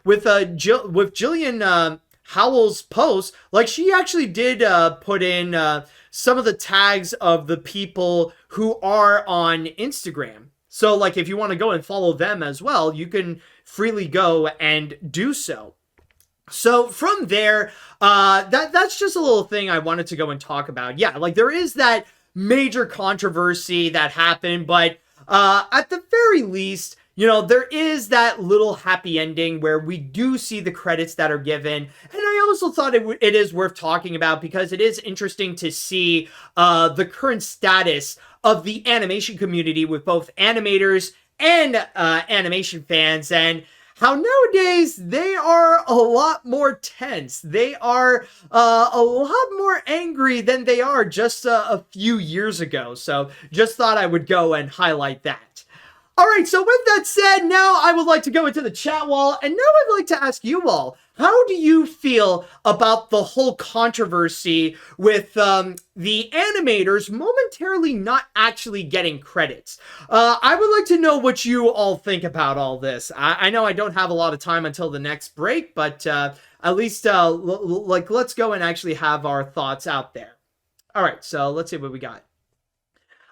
Jillian Howell's post, like she actually did put in some of the tags of the people who are on Instagram. So like if you want to go and follow them as well, you can freely go and do so. So from there, that's just a little thing I wanted to go and talk about. Yeah, like there is that major controversy that happened, but at the very least, you know, there is that little happy ending where we do see the credits that are given. And I also thought it is worth talking about because it is interesting to see the current status of the animation community with both animators and animation fans, and how nowadays they are a lot more tense. They are a lot more angry than they are just a few years ago. So just thought I would go and highlight that. All right, so with that said, now I would like to go into the chat wall, and now I'd like to ask you all, how do you feel about the whole controversy with the animators momentarily not actually getting credits? I would like to know what you all think about all this. I know I don't have a lot of time until the next break, but at least let's go and actually have our thoughts out there. All right, so let's see what we got.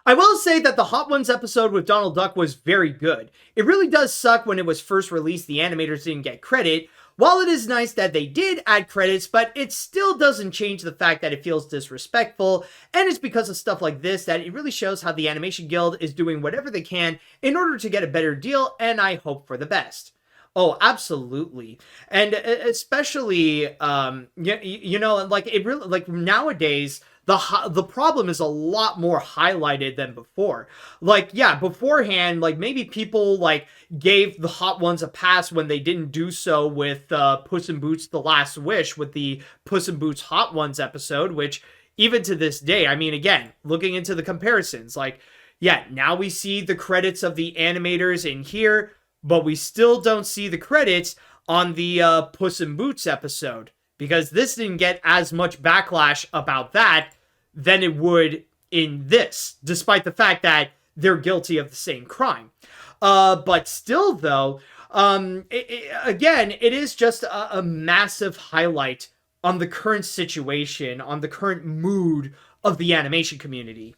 I will say that the Hot Ones episode with Donald Duck was very good. It really does suck when it was first released the animators didn't get credit. While it is nice that they did add credits, but it still doesn't change the fact that it feels disrespectful, and it's because of stuff like this that it really shows how the Animation Guild is doing whatever they can in order to get a better deal, and I hope for the best. Oh, absolutely. And especially, like it really, like nowadays, the problem is a lot more highlighted than before. Like, yeah, beforehand, like maybe people like gave the Hot Ones a pass when they didn't do so with Puss in Boots: The Last Wish with the Puss in Boots Hot Ones episode, which even to this day, I mean, again, looking into the comparisons, like, yeah, now we see the credits of the animators in here, but we still don't see the credits on the Puss in Boots episode, because this didn't get as much backlash about that than it would in this, despite the fact that they're guilty of the same crime. But still, though, again, it is just a massive highlight on the current situation, on the current mood of the animation community.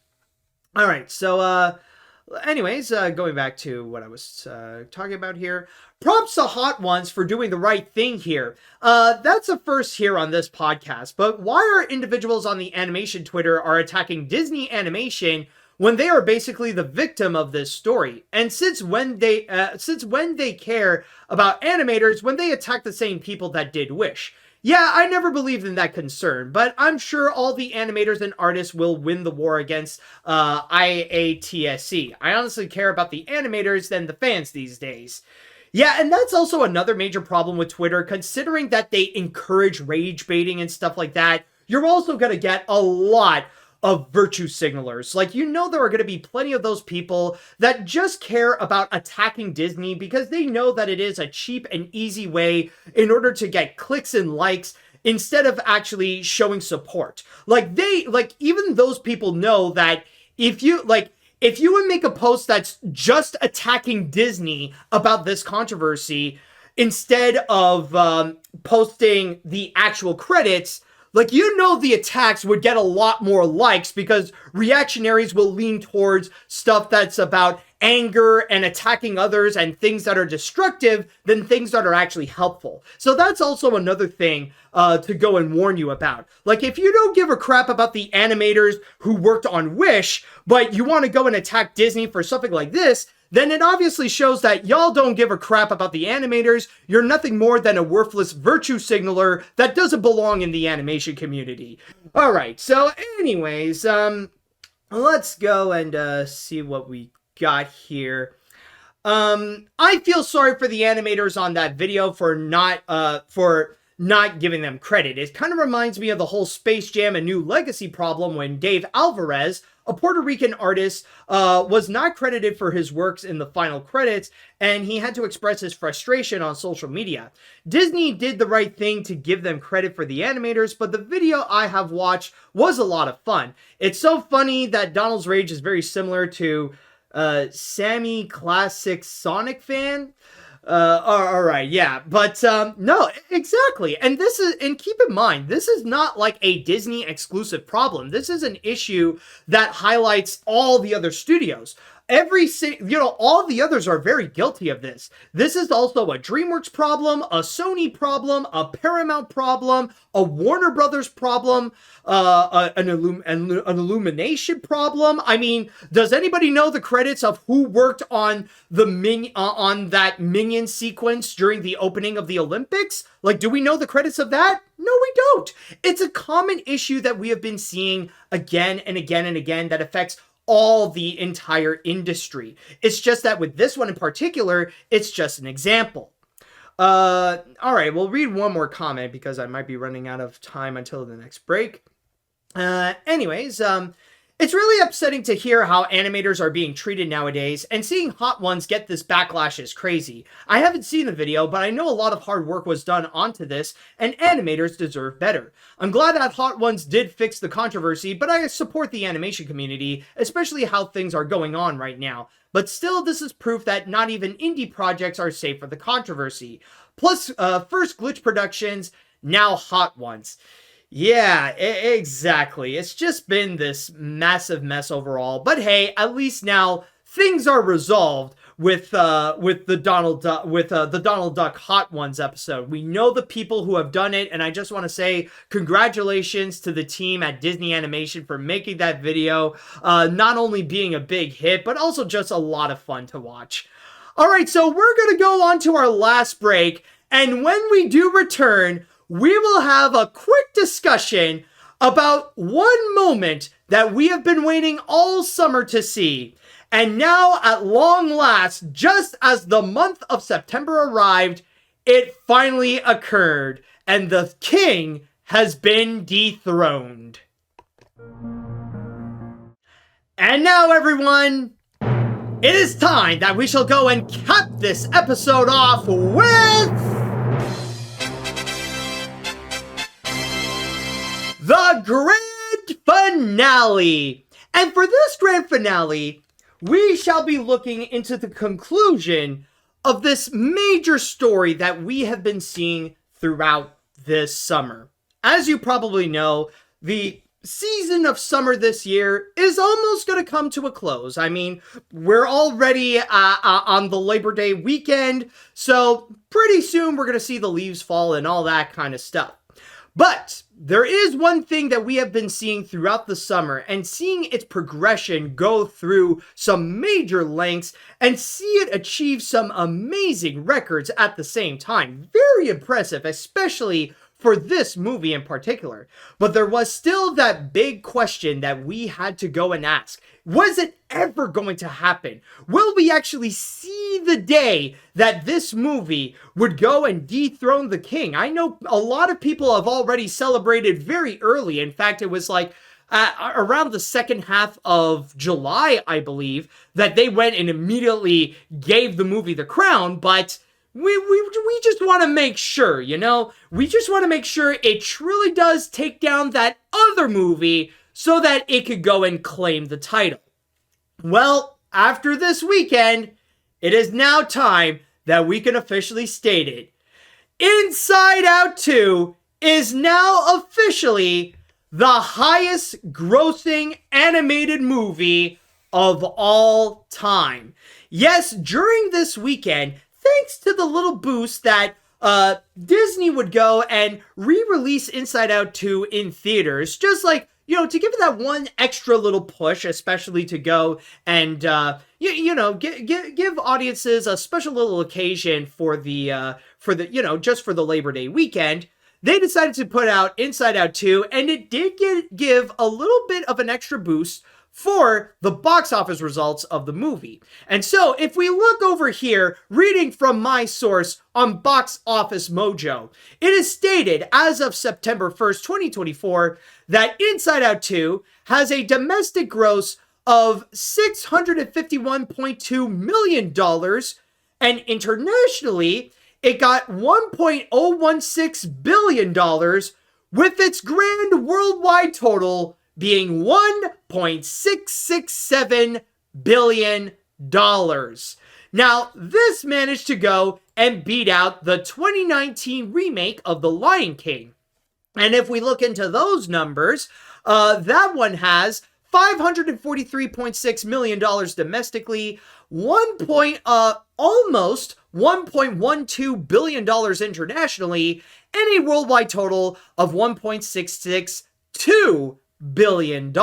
All right, so anyways, going back to what I was talking about here. Props to Hot Ones for doing the right thing here. That's a first here on this podcast, but why are individuals on the animation Twitter are attacking Disney Animation when they are basically the victim of this story? And since when they care about animators when they attack the same people that did Wish? Yeah, I never believed in that concern, but I'm sure all the animators and artists will win the war against IATSE. I honestly care about the animators than the fans these days. Yeah, and that's also another major problem with Twitter, considering that they encourage rage baiting and stuff like that. You're also going to get a lot of virtue signalers. Like, you know, there are going to be plenty of those people that just care about attacking Disney because they know that it is a cheap and easy way in order to get clicks and likes instead of actually showing support. Like, even those people know that if you would make a post that's just attacking Disney about this controversy instead of posting the actual credits, like, you know, the attacks would get a lot more likes because reactionaries will lean towards stuff that's about anger and attacking others and things that are destructive than things that are actually helpful. So that's also another thing to go and warn you about. Like, if you don't give a crap about the animators who worked on Wish, but you want to go and attack Disney for something like this, then it obviously shows that y'all don't give a crap about the animators. You're nothing more than a worthless virtue signaler that doesn't belong in the animation community. All right, so anyways, let's go and see what we got here. I feel sorry for the animators on that video for not giving them credit. It kind of reminds me of the whole Space Jam and New Legacy problem when Dave Alvarez, a Puerto Rican artist, was not credited for his works in the final credits, and he had to express his frustration on social media. Disney did the right thing to give them credit for the animators, but the video I have watched was a lot of fun. It's so funny that Donald's rage is very similar to Sammy Classic Sonic fan. All right, yeah, but no, exactly. And keep in mind, this is not like a Disney exclusive problem. This is an issue that highlights all the other studios. All the others are very guilty of this. This is also a DreamWorks problem, a Sony problem, a Paramount problem, a Warner Brothers problem, an Illumination problem. I mean, does anybody know the credits of who worked on on that Minion sequence during the opening of the Olympics? Like, do we know the credits of that? No, we don't. It's a common issue that we have been seeing again and again and again that affects all the entire industry. It's just that with this one in particular, it's just an example. All right, we'll read one more comment because I might be running out of time until the next break. Anyways, it's really upsetting to hear how animators are being treated nowadays, and seeing Hot Ones get this backlash is crazy. I haven't seen the video, but I know a lot of hard work was done onto this, and animators deserve better. I'm glad that Hot Ones did fix the controversy, but I support the animation community, especially how things are going on right now. But still, this is proof that not even indie projects are safe for the controversy. Plus, first Glitch Productions, now Hot Ones. Yeah, exactly. It's just been this massive mess overall. But hey, at least now things are resolved with the Donald Duck Hot Ones episode. We know the people who have done it, and I just want to say congratulations to the team at Disney Animation for making that video, not only being a big hit, but also just a lot of fun to watch. All right, so we're gonna go on to our last break, and when we do return, we will have a quick discussion about one moment that we have been waiting all summer to see. And now, at long last, just as the month of September arrived, it finally occurred, and the king has been dethroned. And now, everyone, it is time that we shall go and cap this episode off with the grand finale. And for this grand finale, we shall be looking into the conclusion of this major story that we have been seeing throughout this summer. As you probably know, the season of summer this year is almost going to come to a close. I mean, we're already on the Labor Day weekend, so pretty soon we're going to see the leaves fall and all that kind of stuff. But there is one thing that we have been seeing throughout the summer, and seeing its progression go through some major lengths and see it achieve some amazing records at the same time. Very impressive, especially for this movie in particular. But there was still that big question that we had to go and ask. Was it ever going to happen? Will we actually see the day that this movie would go and dethrone the king? I know a lot of people have already celebrated very early. In fact, it was like around the second half of July, I believe, that they went and immediately gave the movie the crown. But we just want to make sure, you know? We just want to make sure it truly does take down that other movie so that it could go and claim the title. Well, after this weekend, it is now time that we can officially state it. Inside Out 2 is now officially the highest grossing animated movie of all time. Yes, during this weekend, thanks to the little boost that Disney would go and re-release Inside Out 2 in theaters, just like, you know, to give it that one extra little push, especially to go and, give audiences a special little occasion for the just for the Labor Day weekend. They decided to put out Inside Out 2, and it did give a little bit of an extra boost for the box office results of the movie. And so if we look over here, reading from my source on Box Office Mojo, it is stated as of September 1st, 2024, that Inside Out 2 has a domestic gross of $651.2 million, and internationally, it got $1.016 billion, with its grand worldwide total being $1.667 billion. Now, this managed to go and beat out the 2019 remake of The Lion King. And if we look into those numbers, that one has $543.6 million domestically, almost $1.12 billion internationally, and a worldwide total of $1.662 billion.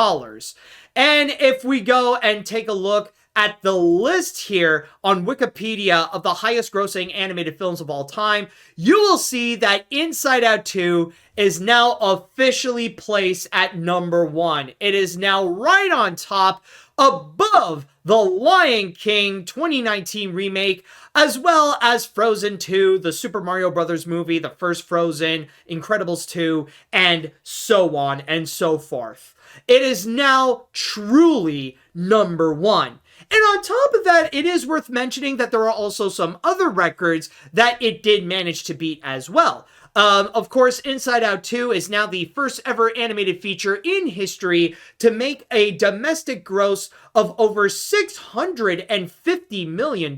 And if we go and take a look at the list here on Wikipedia of the highest grossing animated films of all time, you will see that Inside Out 2 is now officially placed at number 1. It is now right on top, above The Lion King 2019 remake, as well as Frozen 2, the Super Mario Brothers movie, the first Frozen, Incredibles 2, and so on and so forth. It is now truly number 1. And on top of that, it is worth mentioning that there are also some other records that it did manage to beat as well. Of course, Inside Out 2 is now the first ever animated feature in history to make a domestic gross of over $650 million,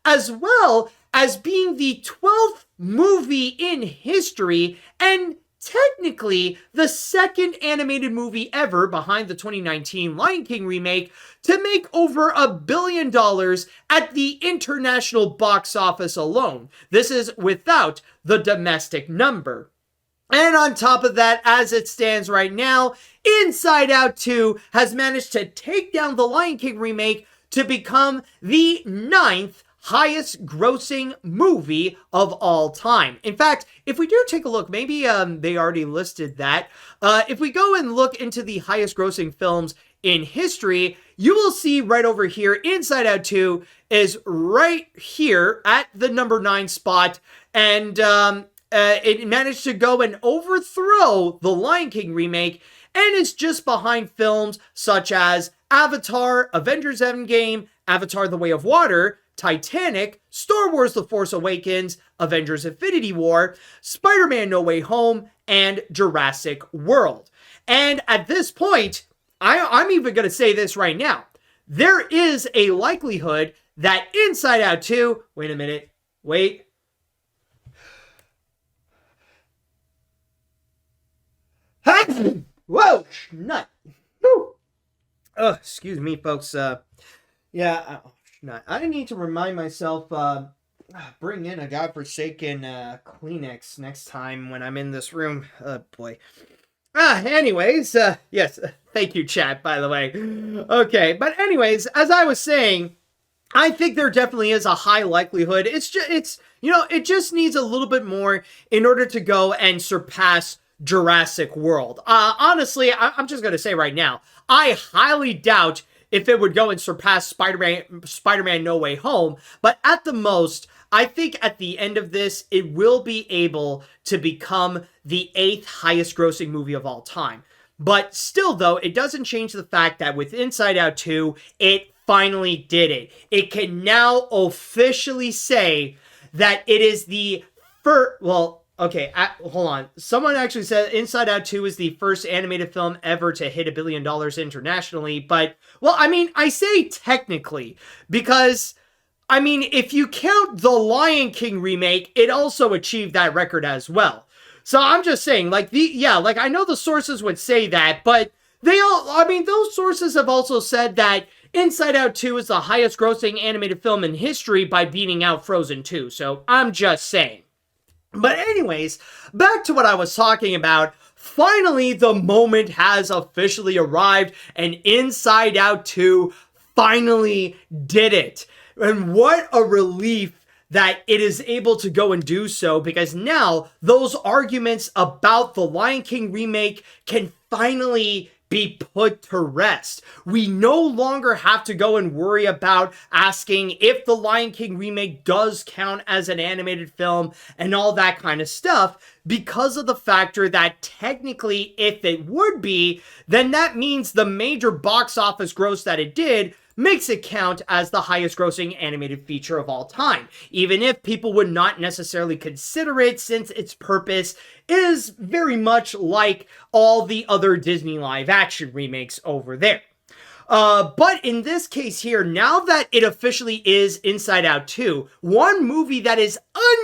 as well as being the 12th movie in history and technically the second animated movie ever behind the 2019 Lion King remake to make over $1 billion at the international box office alone. This is without the domestic number. And on top of that, as it stands right now, Inside Out 2 has managed to take down the Lion King remake to become the 9th highest grossing movie of all time. In fact, if we do take a look, maybe they already listed that. If we go and look into the highest grossing films in history, you will see right over here, Inside Out 2 is right here at the number 9 spot, and it managed to go and overthrow the Lion King remake, and it's just behind films such as Avatar, Avengers Endgame, Avatar: The Way of Water, Titanic, Star Wars: The Force Awakens, Avengers: Infinity War, Spider-Man: No Way Home, and Jurassic World. And at this point, I'm even going to say this right now. There is a likelihood that Inside Out 2, wait a minute, wait. Whoa, nut. Woo. Oh, excuse me, folks. I need to remind myself, bring in a godforsaken Kleenex next time when I'm in this room. Oh, boy. Anyways, yes, thank you, chat, by the way. Okay, but anyways, as I was saying, I think there definitely is a high likelihood. It just needs a little bit more in order to go and surpass Jurassic World. Honestly, I'm just going to say right now, I highly doubt if it would go and surpass Spider-Man No Way Home, but at the most, I think at the end of this, it will be able to become the 8th highest grossing movie of all time. But still, though, it doesn't change the fact that with Inside Out 2, it finally did it. It can now officially say that it is the first... Well, okay, hold on. Someone actually said Inside Out 2 is the first animated film ever to hit $1 billion internationally. But, well, I mean, I say technically because... I mean, if you count the Lion King remake, it also achieved that record as well. So I'm just saying, I know the sources would say that, but those sources have also said that Inside Out 2 is the highest grossing animated film in history by beating out Frozen 2. So I'm just saying. But anyways, back to what I was talking about. Finally, the moment has officially arrived, and Inside Out 2 finally did it. And what a relief that it is able to go and do so, because now those arguments about the Lion King remake can finally be put to rest. We no longer have to go and worry about asking if the Lion King remake does count as an animated film and all that kind of stuff, because of the factor that technically if it would be, then that means the major box office gross that it did makes it count as the highest grossing animated feature of all time, even if people would not necessarily consider it, since its purpose is very much like all the other Disney live action remakes over there. But in this case here, now that it officially is Inside Out 2, one movie that is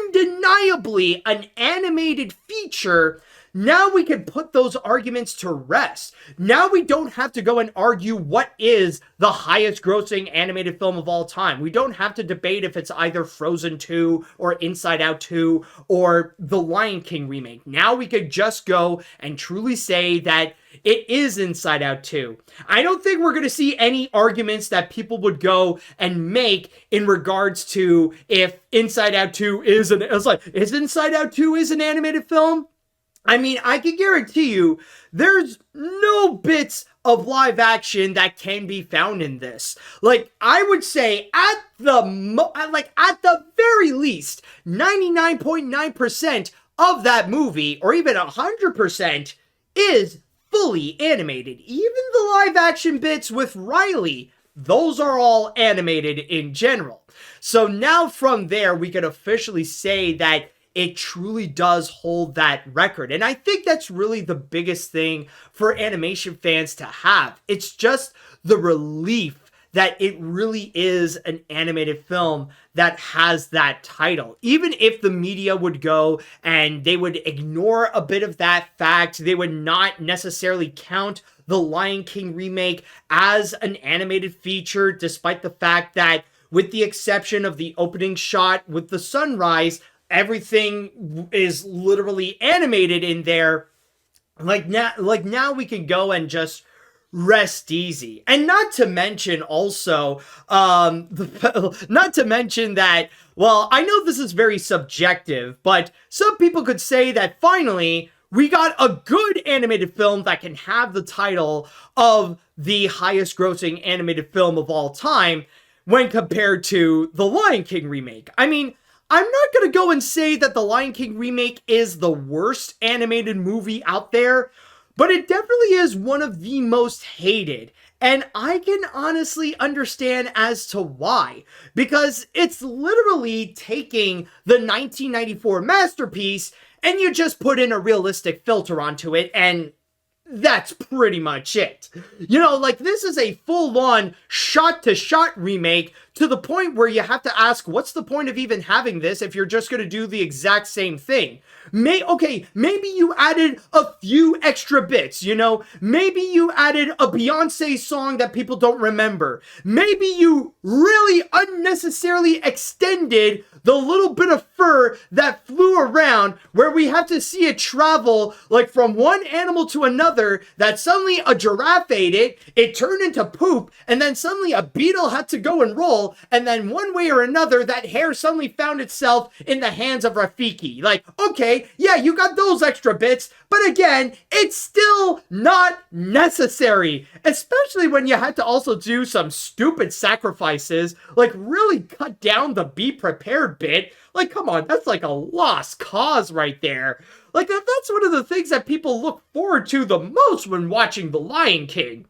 undeniably an animated feature, now we can put those arguments to rest. Now we don't have to go and argue what is the highest grossing animated film of all time. We don't have to debate if it's either Frozen 2 or Inside Out 2 or the Lion King remake. Now we could just go and truly say that it is Inside Out 2. I don't think we're going to see any arguments that people would go and make in regards to if Inside Out 2 is Inside Out 2 is an animated film? I mean, I can guarantee you there's no bits of live action that can be found in this. Like, I would say at the very least, 99.9% of that movie, or even 100%, is fully animated. Even the live action bits with Riley, those are all animated in general. So now from there, we can officially say that it truly does hold that record. And I think that's really the biggest thing for animation fans to have. It's just the relief that it really is an animated film that has that title. Even if the media would go and they would ignore a bit of that fact, they would not necessarily count the Lion King remake as an animated feature, despite the fact that, with the exception of the opening shot with the sunrise, everything is literally animated in there. Now we can go and just rest easy. And not to mention also, not to mention that, well, I know this is very subjective, but some people could say that finally we got a good animated film that can have the title of the highest grossing animated film of all time when compared to the Lion King remake. I mean, I'm not going to go and say that the Lion King remake is the worst animated movie out there, but it definitely is one of the most hated. And I can honestly understand as to why. Because it's literally taking the 1994 masterpiece and you just put in a realistic filter onto it, and that's pretty much it. You know, like, this is a full-on shot-to-shot remake to the point where you have to ask, what's the point of even having this if you're just going to do the exact same thing? Maybe you added a few extra bits, you know? Maybe you added a Beyonce song that people don't remember. Maybe you really unnecessarily extended the little bit of fur that flew around, where we have to see it travel, like, from one animal to another, that suddenly a giraffe ate it, it turned into poop, and then suddenly a beetle had to go and roll, and then one way or another, that hair suddenly found itself in the hands of Rafiki. Like, okay, yeah, you got those extra bits, but again, it's still not necessary, especially when you had to also do some stupid sacrifices, like really cut down the be prepared bit. Like, come on, that's like a lost cause right there. Like, that's one of the things that people look forward to the most when watching The Lion King.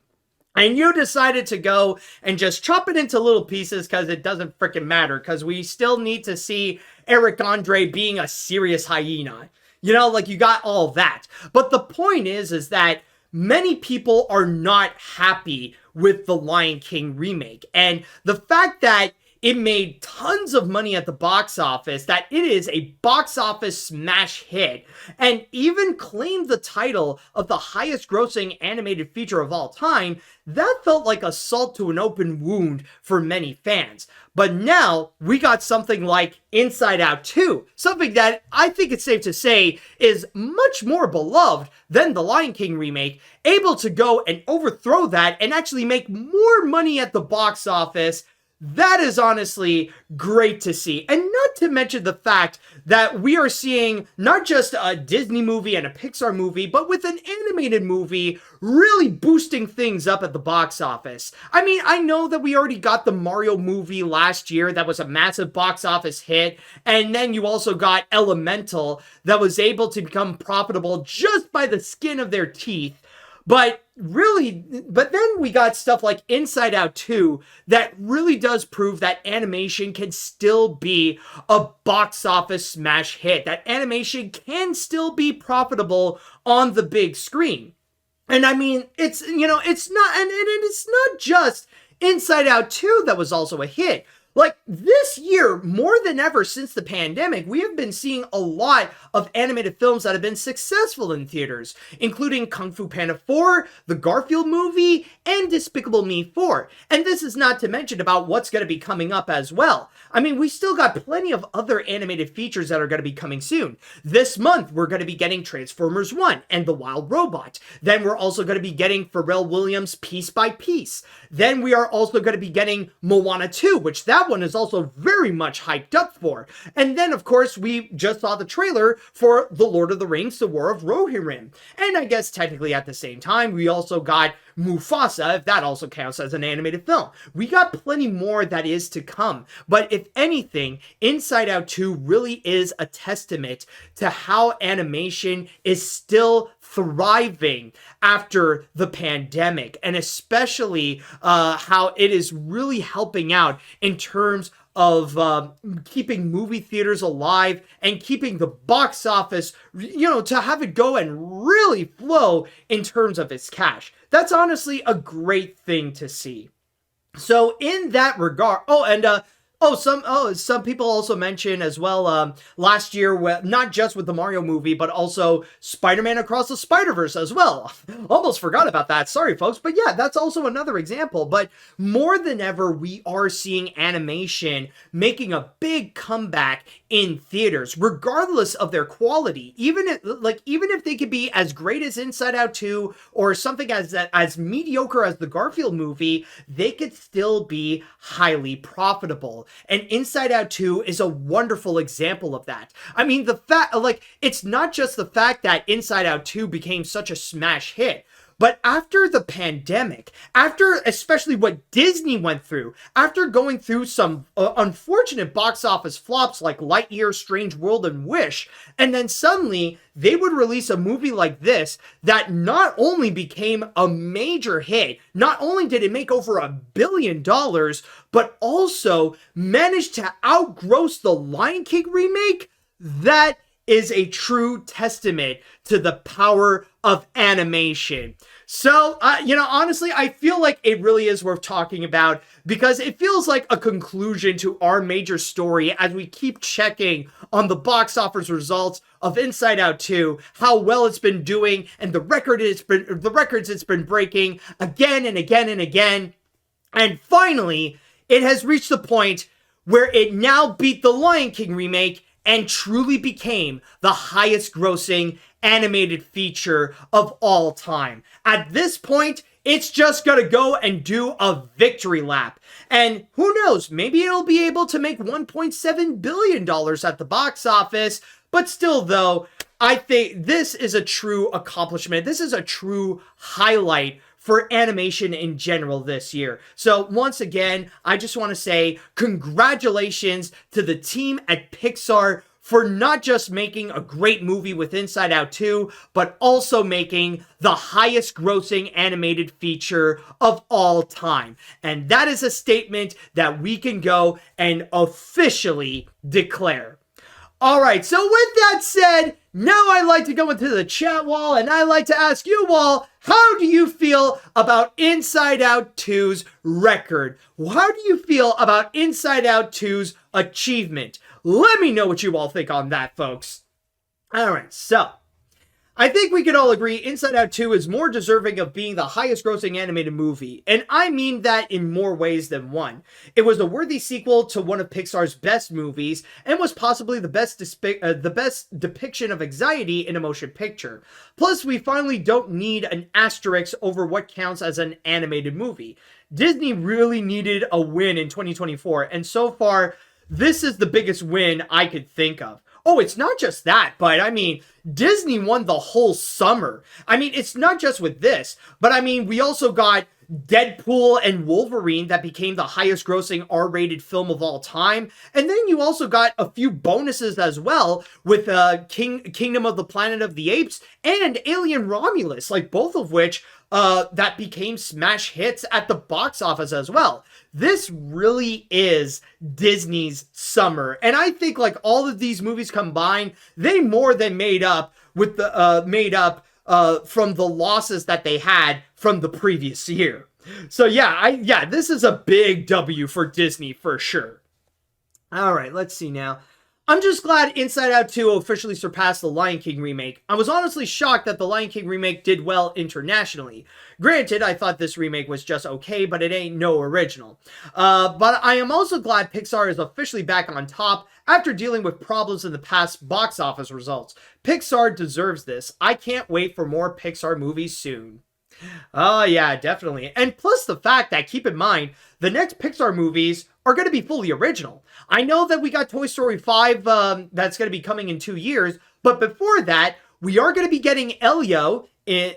And you decided to go and just chop it into little pieces because it doesn't freaking matter, because we still need to see Eric Andre being a serious hyena. You know, like, you got all that. But the point is that many people are not happy with the Lion King remake. And the fact that it made tons of money at the box office, that it is a box office smash hit, and even claimed the title of the highest grossing animated feature of all time, that felt like a salt to an open wound for many fans. But now we got something like Inside Out 2, something that I think it's safe to say is much more beloved than the Lion King remake, able to go and overthrow that and actually make more money at the box office. That is honestly great to see. And not to mention the fact that we are seeing not just a Disney movie and a Pixar movie, but with an animated movie really boosting things up at the box office. I mean, I know that we already got the Mario movie last year that was a massive box office hit, and then you also got Elemental that was able to become profitable just by the skin of their teeth. But then we got stuff like Inside Out 2 that really does prove that animation can still be a box office smash hit, that animation can still be profitable on the big screen. And I mean, it's not just Inside Out 2 that was also a hit. Like, this year, more than ever since the pandemic, we have been seeing a lot of animated films that have been successful in theaters, including Kung Fu Panda 4, the Garfield movie, and Despicable Me 4. And this is not to mention about what's going to be coming up as well. I mean, we still got plenty of other animated features that are going to be coming soon. This month, we're going to be getting Transformers 1 and The Wild Robot. Then we're also going to be getting Pharrell Williams' Piece by Piece. Then we are also going to be getting Moana 2, which that one is also very much hyped up for. And then, of course, we just saw the trailer for The Lord of the Rings, The War of Rohirrim. And I guess technically at the same time, we also got Mufasa, if that also counts as an animated film. We got plenty more that is to come. But if anything, Inside Out 2 really is a testament to how animation is still thriving after the pandemic, and especially how it is really helping out in terms of keeping movie theaters alive and keeping the box office, to have it go and really flow in terms of its cash. That's honestly a great thing to see. So in that regard, some people also mention as well, last year, not just with the Mario movie, but also Spider-Man Across the Spider-Verse as well. Almost forgot about that. Sorry, folks. But yeah, that's also another example. But more than ever, we are seeing animation making a big comeback in theaters, regardless of their quality. Even if they could be as great as Inside Out 2 or something as mediocre as the Garfield movie, they could still be highly profitable. And Inside Out 2 is a wonderful example of that. I mean, it's not just the fact that Inside Out 2 became such a smash hit, but after the pandemic, after especially what Disney went through, after going through some unfortunate box office flops like Lightyear, Strange World, and Wish, and then suddenly they would release a movie like this that not only became a major hit, not only did it make over $1 billion, but also managed to outgross the Lion King remake, that is a true testament to the power of animation. So, honestly, I feel like it really is worth talking about because it feels like a conclusion to our major story as we keep checking on the box office results of Inside Out 2, how well it's been doing, and the records it's been breaking again and again and again. And finally, it has reached the point where it now beat the Lion King remake and truly became the highest grossing animated feature of all time. At this point, it's just gonna go and do a victory lap. And who knows, maybe it'll be able to make $1.7 billion at the box office. But still, though, I think this is a true accomplishment. This is a true highlight for animation in general this year. So once again, I just want to say congratulations to the team at Pixar for not just making a great movie with Inside Out 2, but also making the highest grossing animated feature of all time. And that is a statement that we can go and officially declare. All right, so with that said, now I'd like to go into the chat wall and I'd like to ask you all, how do you feel about Inside Out 2's record? How do you feel about Inside Out 2's achievement? Let me know what you all think on that, folks. All right, so I think we can all agree Inside Out 2 is more deserving of being the highest grossing animated movie, and I mean that in more ways than one. It was a worthy sequel to one of Pixar's best movies, and was possibly the best depiction of anxiety in a motion picture. Plus, we finally don't need an asterisk over what counts as an animated movie. Disney really needed a win in 2024, and so far, this is the biggest win I could think of. Oh, it's not just that, but I mean, Disney won the whole summer. I mean, it's not just with this, but I mean, we also got Deadpool and Wolverine that became the highest grossing R-rated film of all time. And then you also got a few bonuses as well with Kingdom of the Planet of the Apes and Alien Romulus, like both of which that became smash hits at the box office as well. This really is Disney's summer. And I think like all of these movies combined, they more than made up with the from the losses that they had from the previous year. So yeah, this is a big W for Disney for sure. All right, let's see now. I'm just glad Inside Out 2 officially surpassed the Lion King remake. I was honestly shocked that the Lion King remake did well internationally. Granted, I thought this remake was just okay, but it ain't no original. But I am also glad Pixar is officially back on top after dealing with problems in the past box office results. Pixar deserves this. I can't wait for more Pixar movies soon. Oh yeah, definitely. And plus the fact that, keep in mind, the next Pixar movies are going to be fully original. I know that we got Toy Story 5 that's going to be coming in 2 years, but before that, we are going to be getting Elio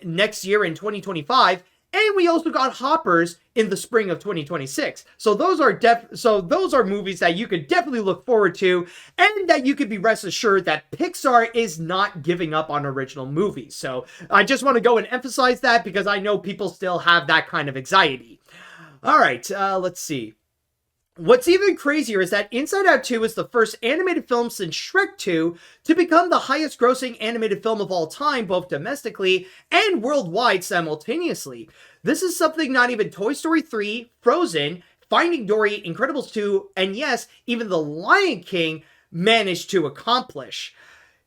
next year in 2025, and we also got Hoppers in the spring of 2026. So those are movies that you could definitely look forward to, and that you could be rest assured that Pixar is not giving up on original movies. So I just want to go and emphasize that because I know people still have that kind of anxiety. All right, let's see. What's even crazier is that Inside Out 2 is the first animated film since Shrek 2 to become the highest grossing animated film of all time, both domestically and worldwide simultaneously. This is something not even Toy Story 3, Frozen, Finding Dory, Incredibles 2, and yes, even The Lion King managed to accomplish.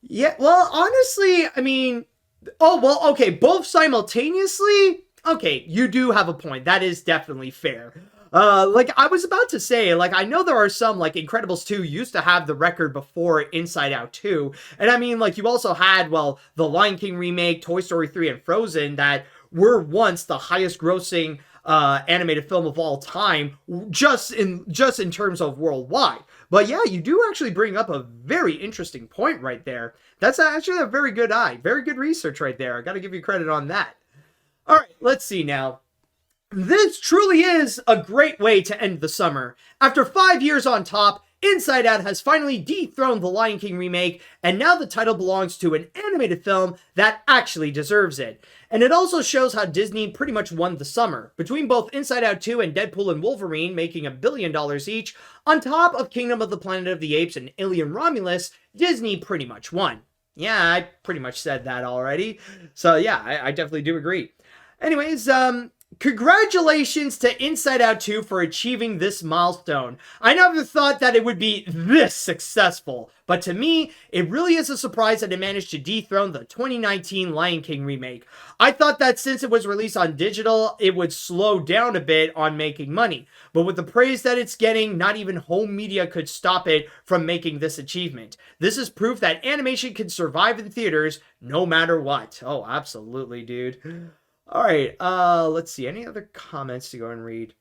Yeah, well, honestly, I mean, okay, both simultaneously? Okay, you do have a point. That is definitely fair. Like I was about to say, like I know there are some, like Incredibles 2 used to have the record before Inside Out 2, and I mean like you also had, well, the Lion King remake, Toy Story 3, and Frozen that were once the highest grossing animated film of all time, just in terms of worldwide. But yeah, you do actually bring up a very interesting point right there. That's actually a very good very good research right there. I gotta give you credit on that. All right, let's see now. This truly is a great way to end the summer. After 5 years on top, Inside Out has finally dethroned the Lion King remake, and now the title belongs to an animated film that actually deserves it. And it also shows how Disney pretty much won the summer. Between both Inside Out 2 and Deadpool and Wolverine making $1 billion each, on top of Kingdom of the Planet of the Apes and Alien Romulus, Disney pretty much won. Yeah, I pretty much said that already. So yeah, I definitely do agree. Anyways, congratulations to Inside Out 2 for achieving this milestone. I never thought that it would be this successful, but to me, it really is a surprise that it managed to dethrone the 2019 Lion King remake. I thought that since it was released on digital, it would slow down a bit on making money, but with the praise that it's getting, not even home media could stop it from making this achievement. This is proof that animation can survive in theaters no matter what. Oh, absolutely, dude. All right, let's see. Any other comments to go and read?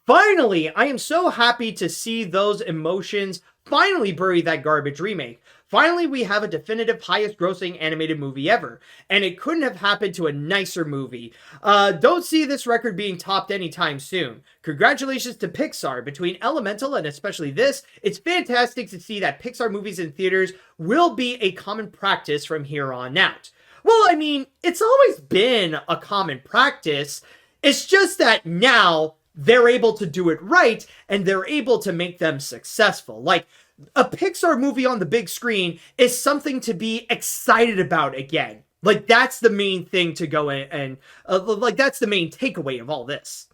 Finally, I am so happy to see those emotions finally bury that garbage remake. Finally, we have a definitive highest grossing animated movie ever, and it couldn't have happened to a nicer movie. Don't see this record being topped anytime soon. Congratulations to Pixar. Between Elemental and especially this, it's fantastic to see that Pixar movies in theaters will be a common practice from here on out. Well, I mean, it's always been a common practice. It's just that now they're able to do it right and they're able to make them successful. Like, a Pixar movie on the big screen is something to be excited about again. Like, that's the main thing to go in and, like, that's the main takeaway of all this.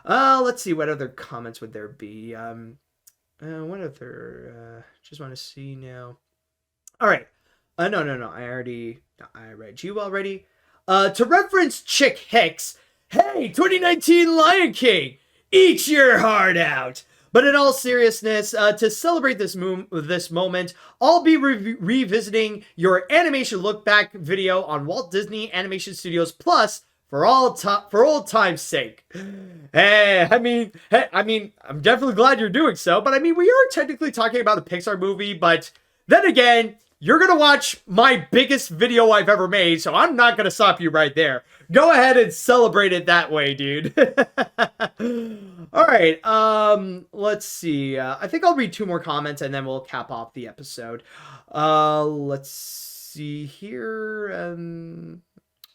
Let's see, what other comments would there be? What other, just want to see now. All right. No. I read you already. To reference Chick Hicks, hey, 2019 Lion King, eat your heart out. But in all seriousness, to celebrate this moment, I'll be revisiting your animation look back video on Walt Disney Animation Studios Plus for old time's sake. I mean, I'm definitely glad you're doing so. But I mean, we are technically talking about a Pixar movie, but then again, you're going to watch my biggest video I've ever made, so I'm not going to stop you right there. Go ahead and celebrate it that way, dude. All right, let's see. I think I'll read 2 more comments and then we'll cap off the episode. Let's see here.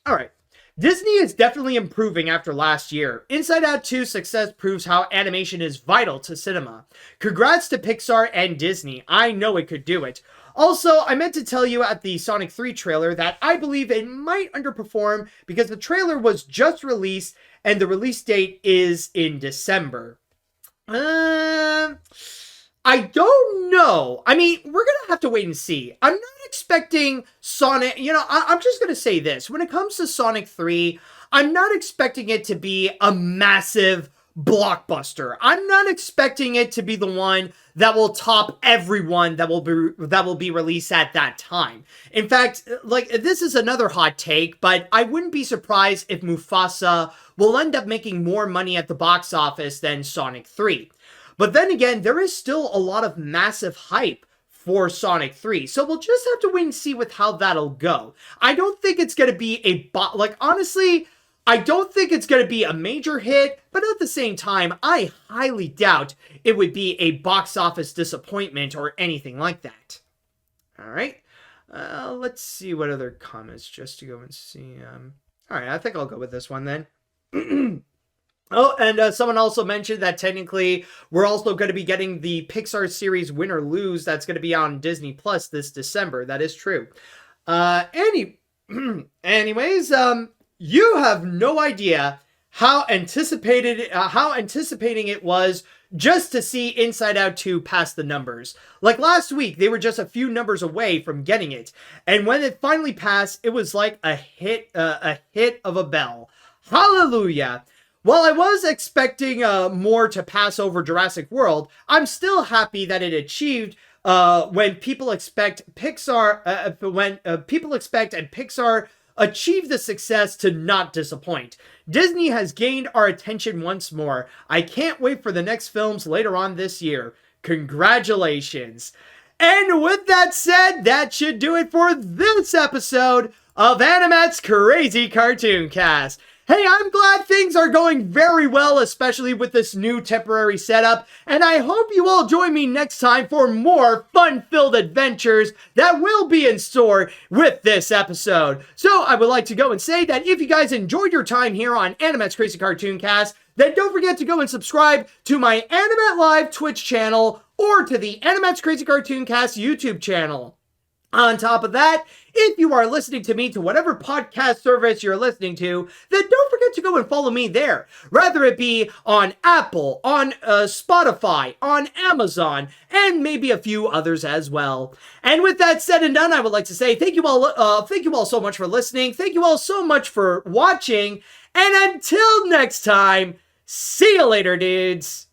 All right. Disney is definitely improving after last year. Inside Out 2's success proves how animation is vital to cinema. Congrats to Pixar and Disney. I know it could do it. Also, I meant to tell you at the Sonic 3 trailer that I believe it might underperform because the trailer was just released and the release date is in December. I don't know. I mean, we're going to have to wait and see. I'm not expecting Sonic, I'm just going to say this. When it comes to Sonic 3, I'm not expecting it to be a massive blockbuster. I'm not expecting it to be the one that will top everyone that will be released at that time. In fact, like, this is another hot take, but I wouldn't be surprised if Mufasa will end up making more money at the box office than Sonic 3. But then again, there is still a lot of massive hype for Sonic 3, so we'll just have to wait and see with how that'll go. I don't think it's going to be honestly, I don't think it's going to be a major hit, but at the same time, I highly doubt it would be a box office disappointment or anything like that. All right. Let's see what other comments just to go and see. All right, I think I'll go with this one then. Oh, and someone also mentioned that technically we're also going to be getting the Pixar series Win or Lose that's going to be on Disney Plus this December. That is true. Anyways, you have no idea how anticipating it was just to see Inside Out 2 pass the numbers. Like last week, they were just a few numbers away from getting it, and when it finally passed, it was like a hit of a bell. Hallelujah! While I was expecting more to pass over Jurassic World, I'm still happy that it achieved when people expect Pixar and Pixar achieve the success to not disappoint. Disney has gained our attention once more. I can't wait for the next films later on this year. Congratulations. And with that said, that should do it for this episode of AniMat's Crazy Cartoon Cast. Hey, I'm glad things are going very well, especially with this new temporary setup, and I hope you all join me next time for more fun-filled adventures that will be in store with this episode. So I would like to go and say that if you guys enjoyed your time here on AniMat's Crazy Cartoon Cast, then don't forget to go and subscribe to my AniMat Live Twitch channel or to the AniMat's Crazy Cartoon Cast YouTube channel. On top of that, if you are listening to me to whatever podcast service you're listening to, then don't forget to go and follow me there. Whether it be on Apple, on Spotify, on Amazon, and maybe a few others as well. And with that said and done, I would like to say thank you all so much for listening. Thank you all so much for watching. And until next time, see you later, dudes.